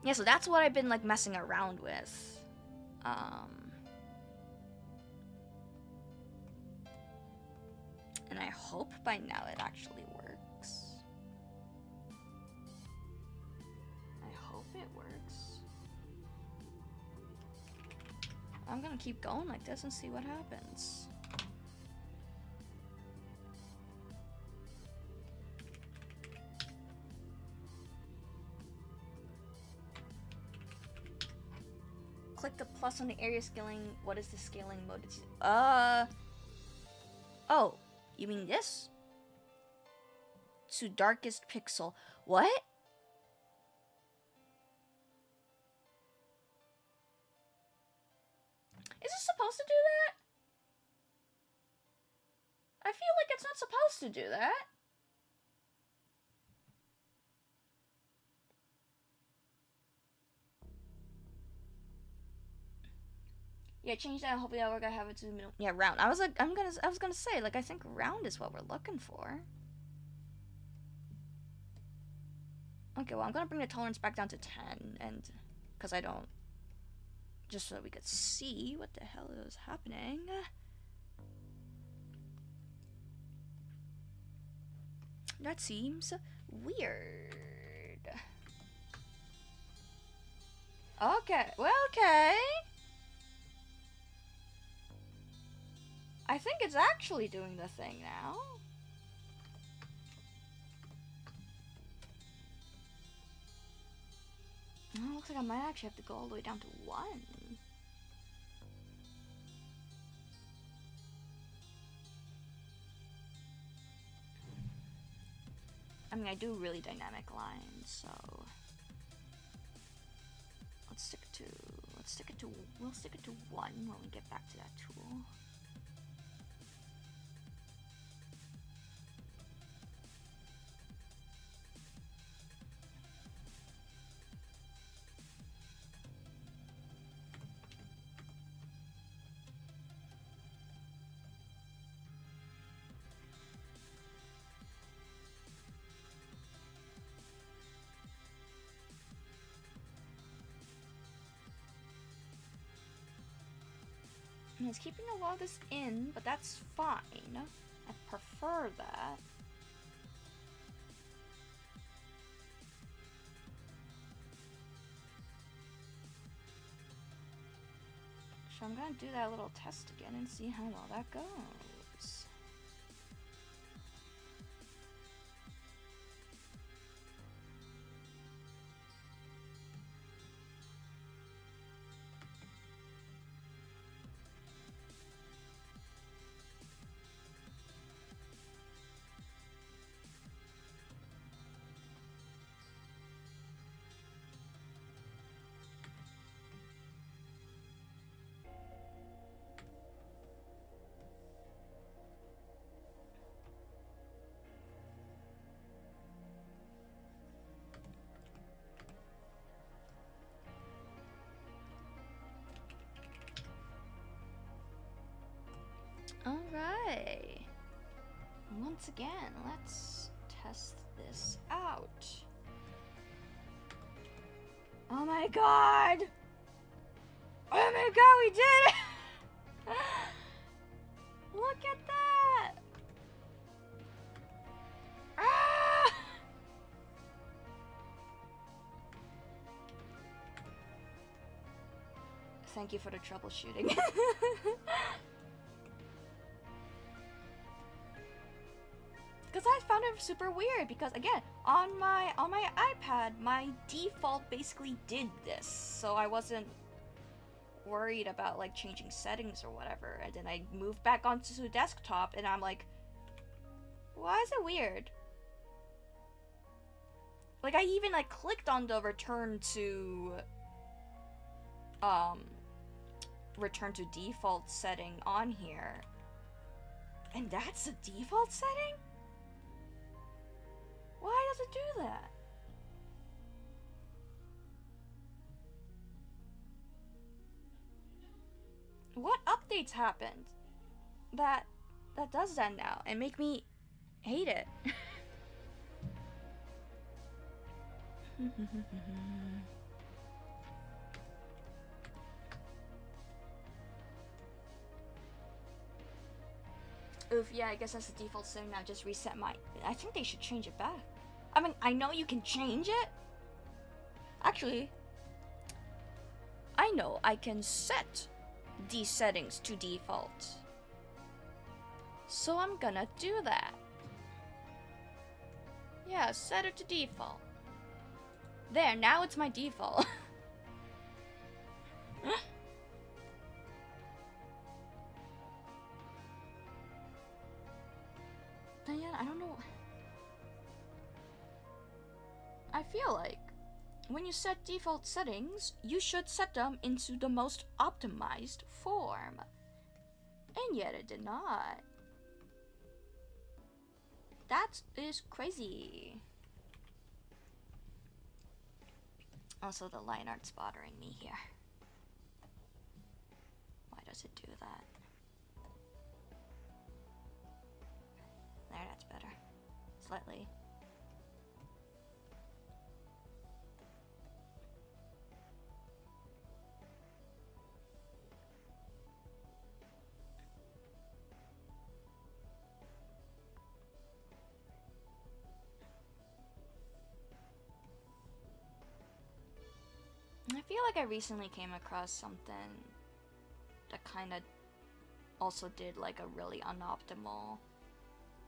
Yeah, so that's what I've been like messing around with. And I hope by now it actually works. I hope it works. I'm gonna keep going like this and see what happens. Click the plus on the area scaling. What is the scaling mode? Oh, you mean this? To darkest pixel. What? Is it supposed to do that? I feel like it's not supposed to do that. Yeah, change that. Hopefully that work. I have it to minimum. Yeah, round. I was gonna say, like, I think round is what we're looking for. Okay, well, I'm gonna bring the tolerance back down to 10, and because I don't, just so we could see what the hell is happening. That seems weird. Okay, well, okay. I think it's actually doing the thing now. Oh, looks like I might actually have to go all the way down to 1. I mean, I do really dynamic lines, so we'll stick it to 1 when we get back to that tool. And it's keeping a lot of this in, but that's fine. I prefer that. So I'm gonna do that little test again and see how well that goes. Alright. Once again, let's test this out. Oh my god! Oh my god, we did it! Look at that! Ah! Thank you for the troubleshooting. Because I found it super weird, because again, on my iPad, my default basically did this, so I wasn't worried about like changing settings or whatever. And then I moved back onto the desktop, and I'm like, why is it weird? Like, I even like clicked on the return to return to default setting on here. And that's the default setting? Why does it do that? What updates happened that does that now and make me hate it? Oof, yeah, I guess that's the default setting now. Just reset my... I think they should change it back. I mean, I know you can change it. Actually, I know I can set these settings to default. So I'm gonna do that. Yeah, set it to default. There, now it's my default. Diana, I don't know. I feel like when you set default settings, you should set them into the most optimized form. And yet it did not. That is crazy. Also, the line art's bothering me here. Why does it do that? There, that's better. Slightly. I feel like I recently came across something that kind of also did like a really unoptimal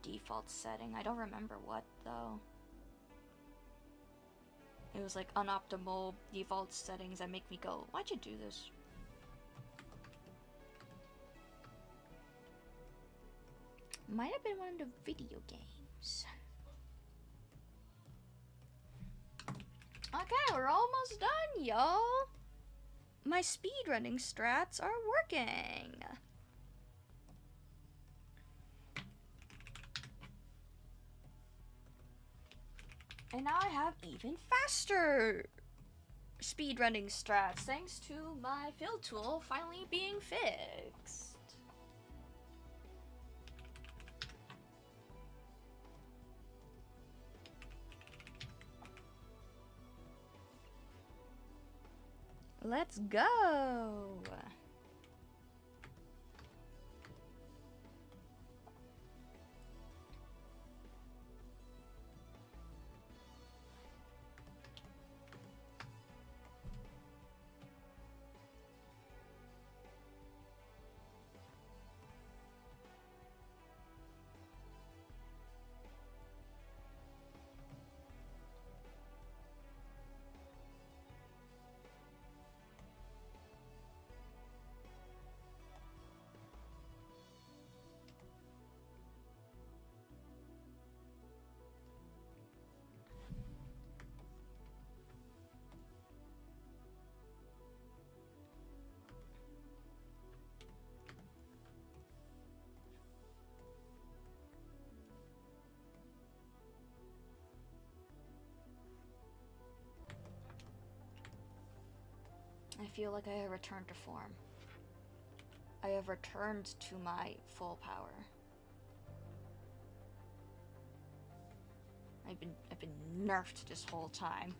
default setting. I don't remember what though. It was like unoptimal default settings that make me go, why'd you do this? Might have been one of the video games. Okay, we're almost done, y'all. My speedrunning strats are working. And now I have even faster speedrunning strats thanks to my fill tool finally being fixed. Let's go! I feel like I have returned to form. I have returned to my full power. I've been nerfed this whole time.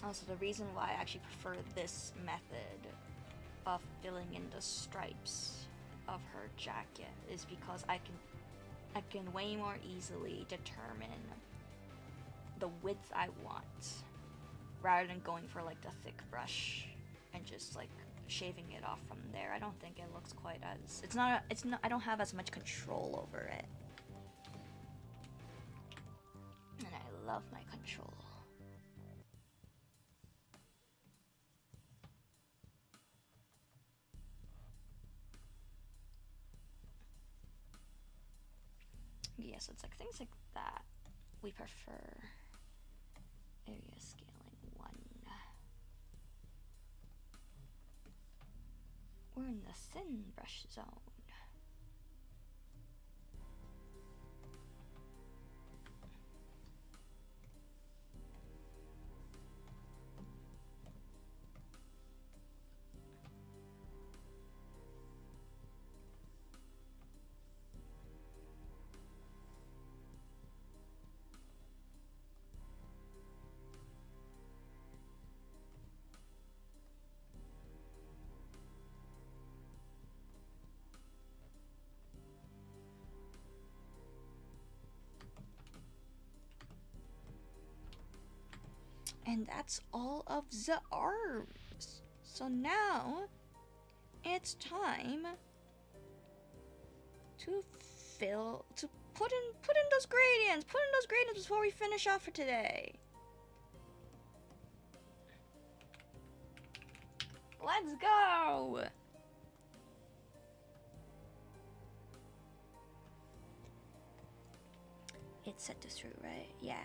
Also, the reason why I actually prefer this method of filling in the stripes of her jacket is because I can way more easily determine the width I want rather than going for like the thick brush and just like shaving it off from there. I don't think it looks quite as it's not I don't have as much control over it. And I love my control. Yes, it's like things like that we prefer. Area scaling 1. We're in the thin brush zone. And that's all of the arms. So now it's time to put in those gradients. Put in those gradients before we finish off for today. Let's go. It's set to through, right? Yeah.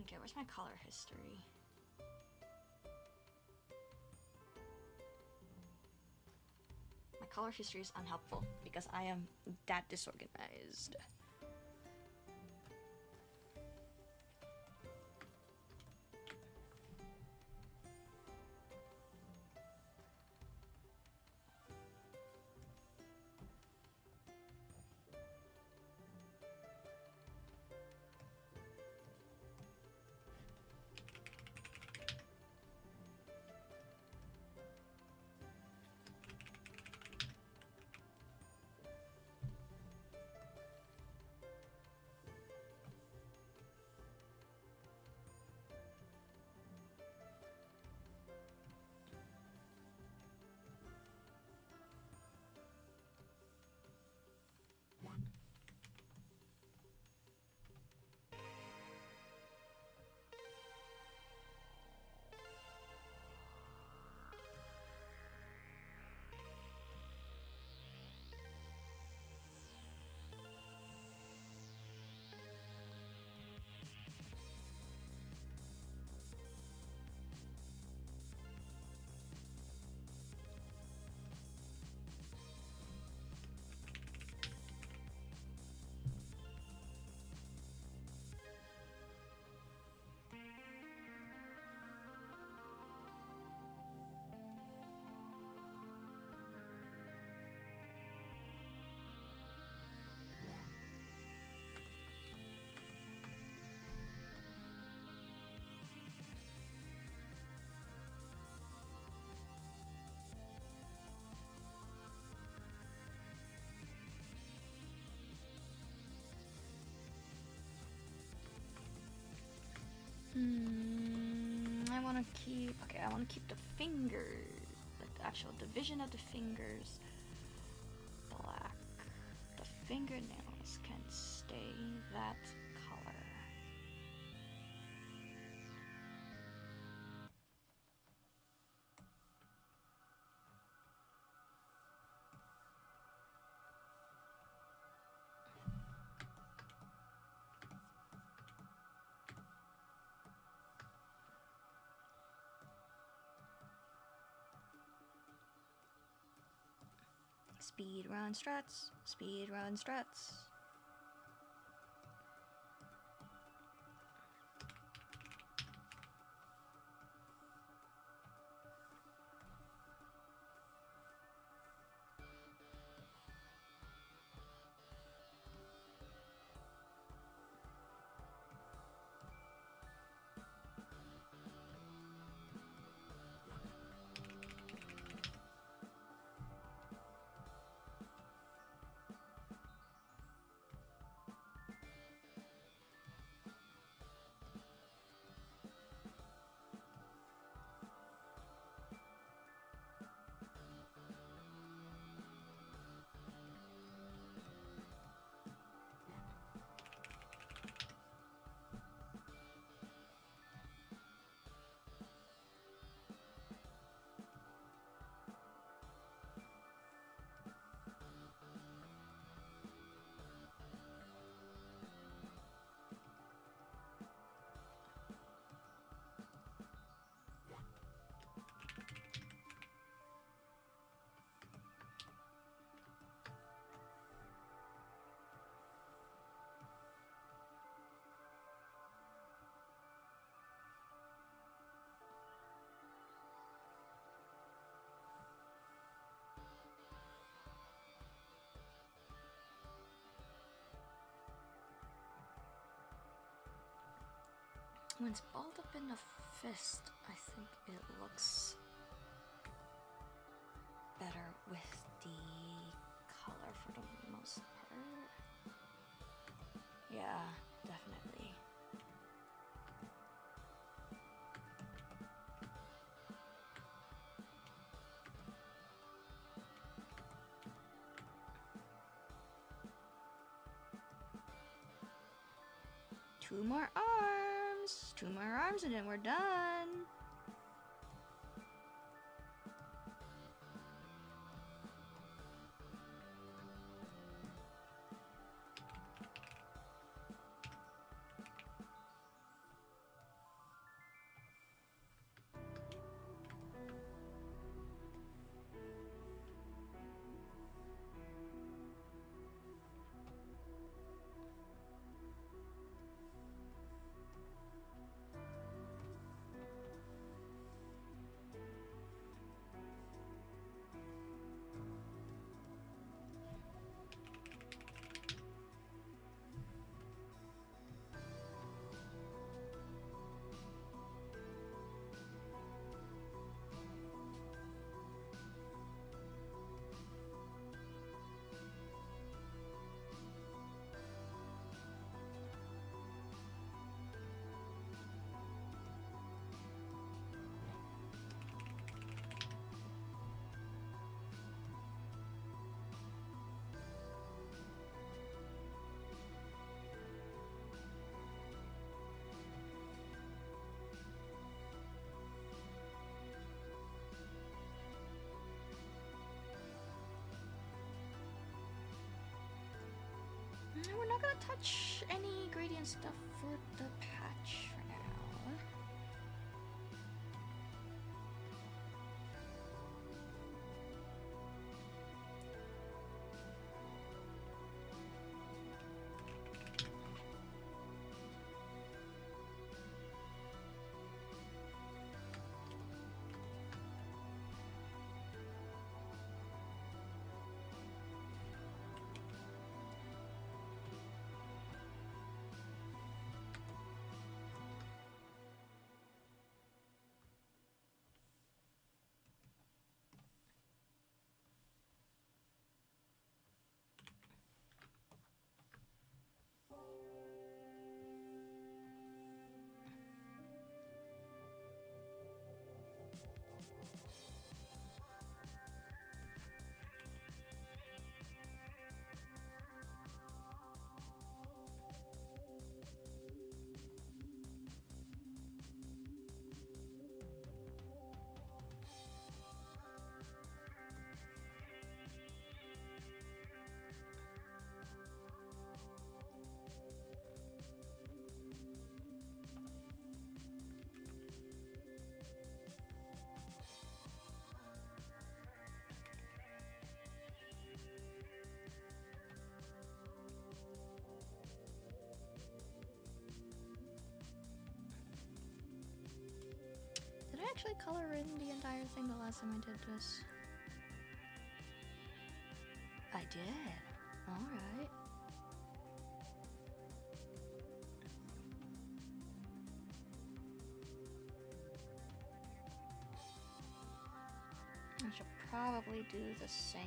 Okay, where's my color history? My color history is unhelpful because I am that disorganized. wanna keep, okay, I wanna keep the fingers, like the actual division of the fingers black. The fingernails can stay that color. Speed run struts, speed run struts. When it's balled up in a fist, I think it looks better with the color for the most part. Yeah, definitely. Two more arms! Two more arms and then we're done! We're not gonna touch any gradient stuff for the patch for now. actually color in the entire thing the last time I did this? I did. Alright. I should probably do the same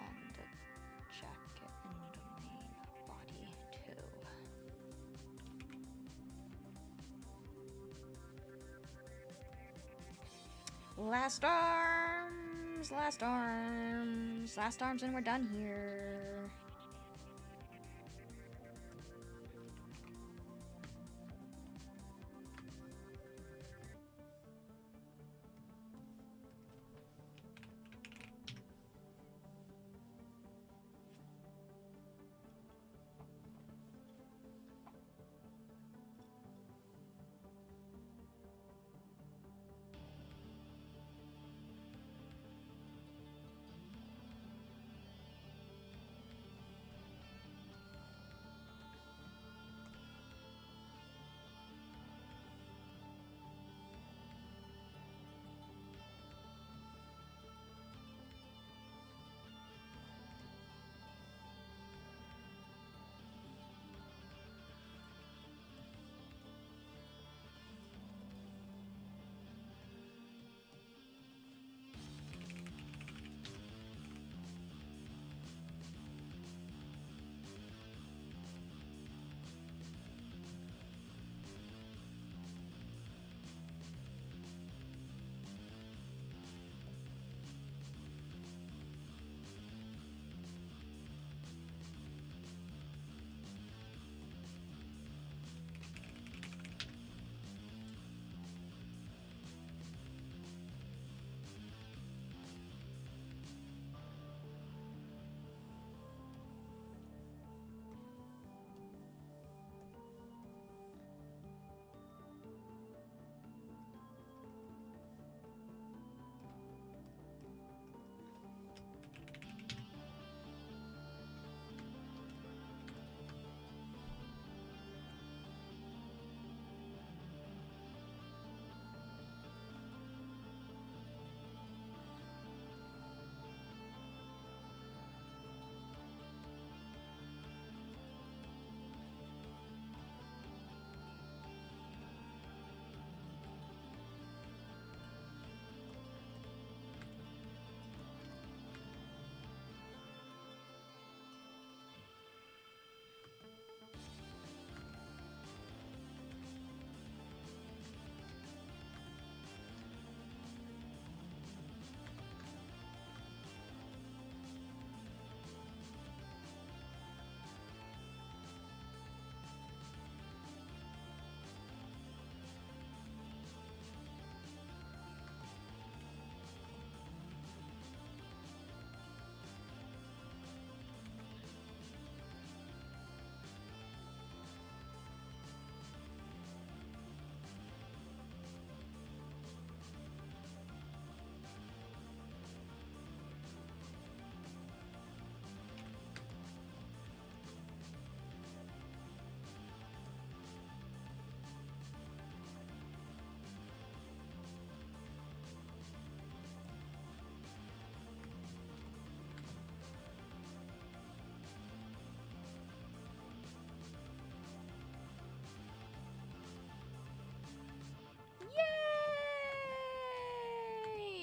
on the jacket and the main body too. Last arms, last arms, last arms, and we're done here.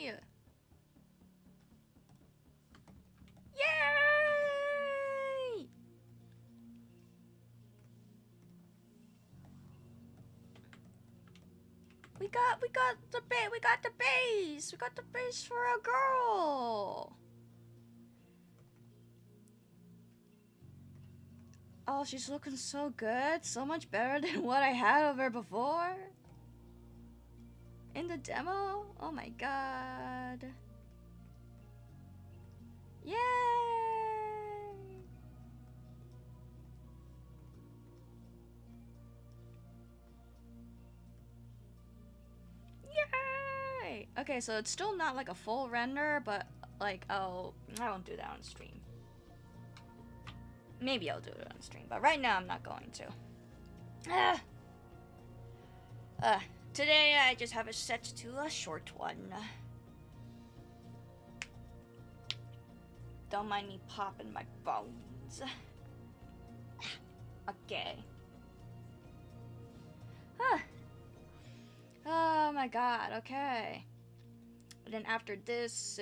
Yay! Yay! We got the base. We got the base for a girl. Oh, she's looking so good. So much better than what I had of her before. In the demo? Oh my god. Yay! Yay! Okay, so it's still not like a full render, but like, I won't do that on stream. Maybe I'll do it on stream, but right now I'm not going to. Today I just have it set to a short one. Don't mind me popping my bones. Okay. Huh. Oh my god, okay. And then after this,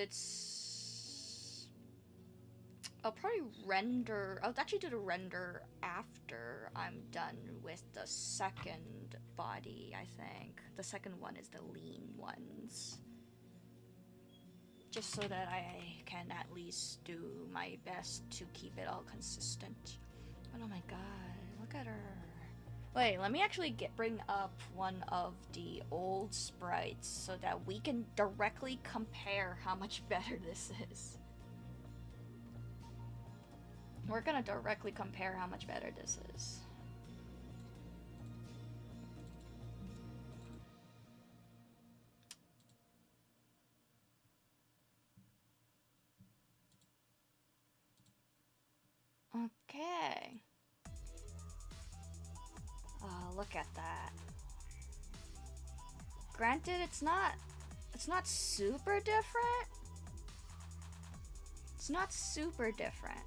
I'll probably render... I'll actually do the render after I'm done with the second body, I think. The second one is the lean ones. Just so that I can at least do my best to keep it all consistent. But oh my god, look at her. Wait, let me actually bring up one of the old sprites so that we can directly compare how much better this is. We're gonna directly compare how much better this is. Okay. Oh, look at that. Granted, it's not super different. It's not super different.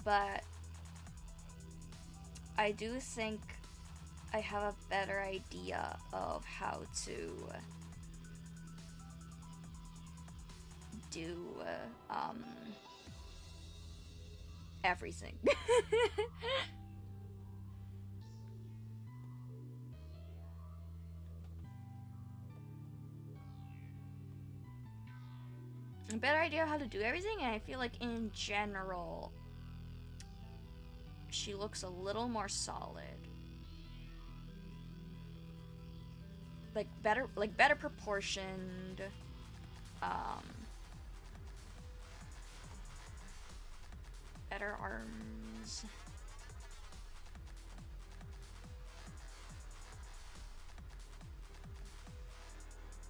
But I do think I have a better idea of how to do everything. A better idea of how to do everything, and I feel like in general she looks a little more solid. Like better proportioned. Better arms.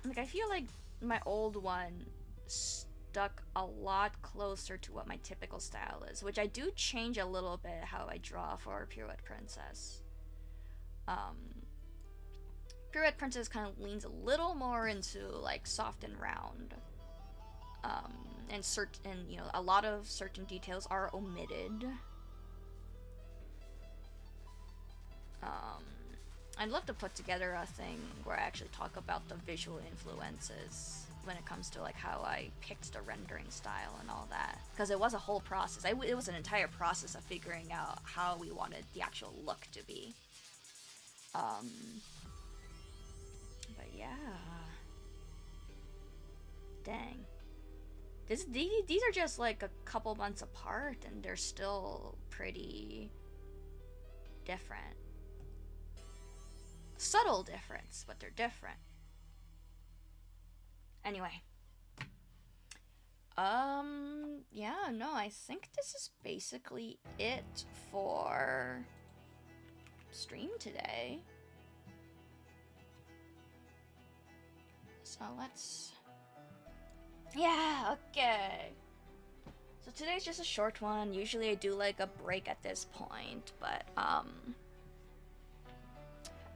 Like, I feel like my old one stuck a lot closer to what my typical style is, which I do change a little bit how I draw for Pirouette Princess. Pirouette Princess kind of leans a little more into like soft and round. And you know, a lot of certain details are omitted. I'd love to put together a thing where I actually talk about the visual influences when it comes to like how I picked the rendering style and all that, because it was a whole process. It was an entire process of figuring out how we wanted the actual look to be. But yeah, dang. These are just like a couple months apart, and they're still pretty different. Subtle difference, but they're different. Anyway. Yeah, no, I think this is basically it for stream today. So let's... Yeah, okay. So today's just a short one. Usually I do like a break at this point, but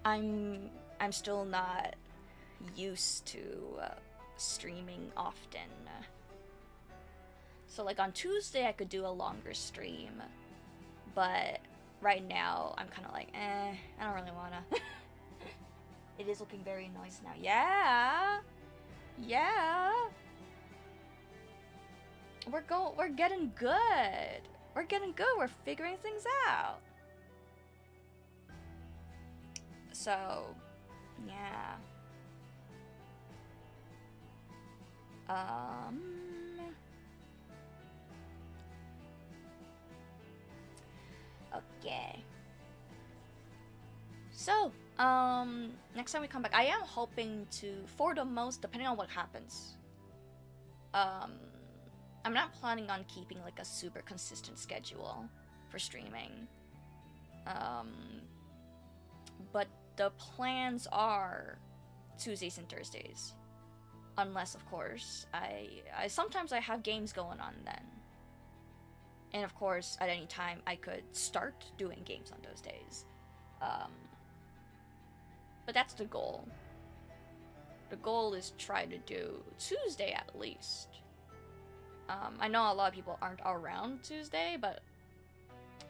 I'm still not used to streaming often. So like on Tuesday I could do a longer stream, but right now I'm kind of like, I don't really wanna. It is looking very nice now. Yeah. We're getting good. We're getting good. We're figuring things out. So, yeah. Okay. So, next time we come back, I am hoping to, for the most, depending on what happens, I'm not planning on keeping like a super consistent schedule for streaming. But the plans are Tuesdays and Thursdays. Unless, of course, sometimes I have games going on then. And of course, at any time, I could start doing games on those days. Um, but that's the goal. The goal is try to do Tuesday at least. I know a lot of people aren't around Tuesday, but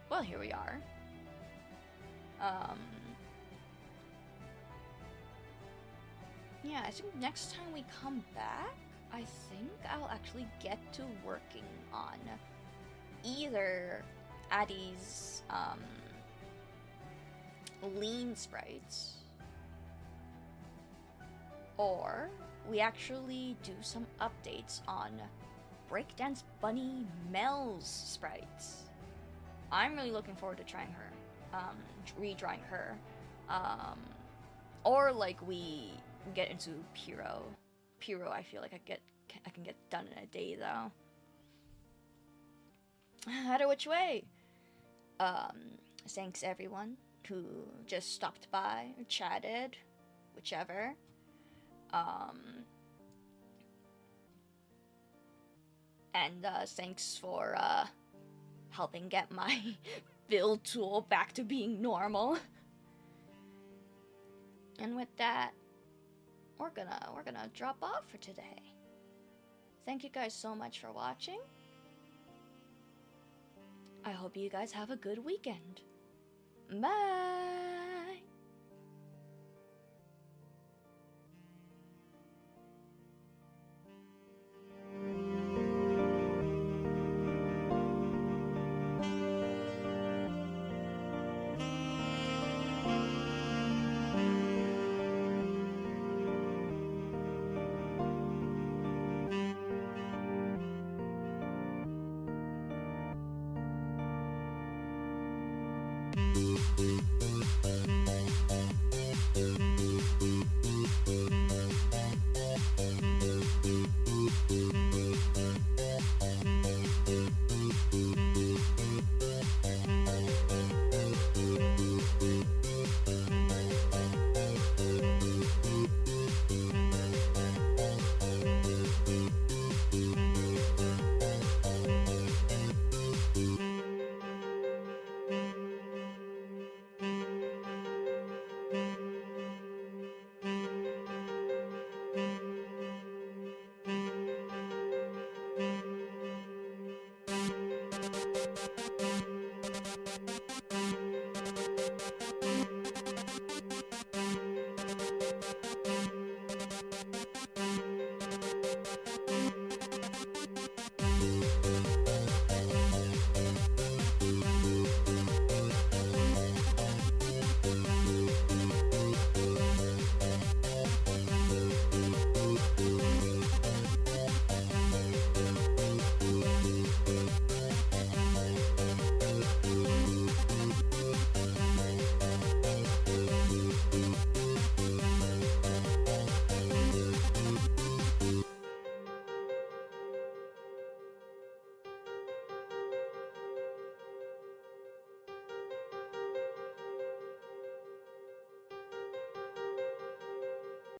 well, here we are. Yeah, I think next time we come back, I think I'll actually get to working on either Addie's lean sprites, or we actually do some updates on Breakdance Bunny Mel's sprites. I'm really looking forward to trying her, redrawing her, or like we get into Pirouette. Pirouette, I feel like I can get done in a day though. Either which way. Thanks everyone who just stopped by or chatted, whichever. And thanks for helping get my build tool back to being normal. And with that, we're gonna drop off for today. Thank you guys so much for watching. I hope you guys have a good weekend. Bye!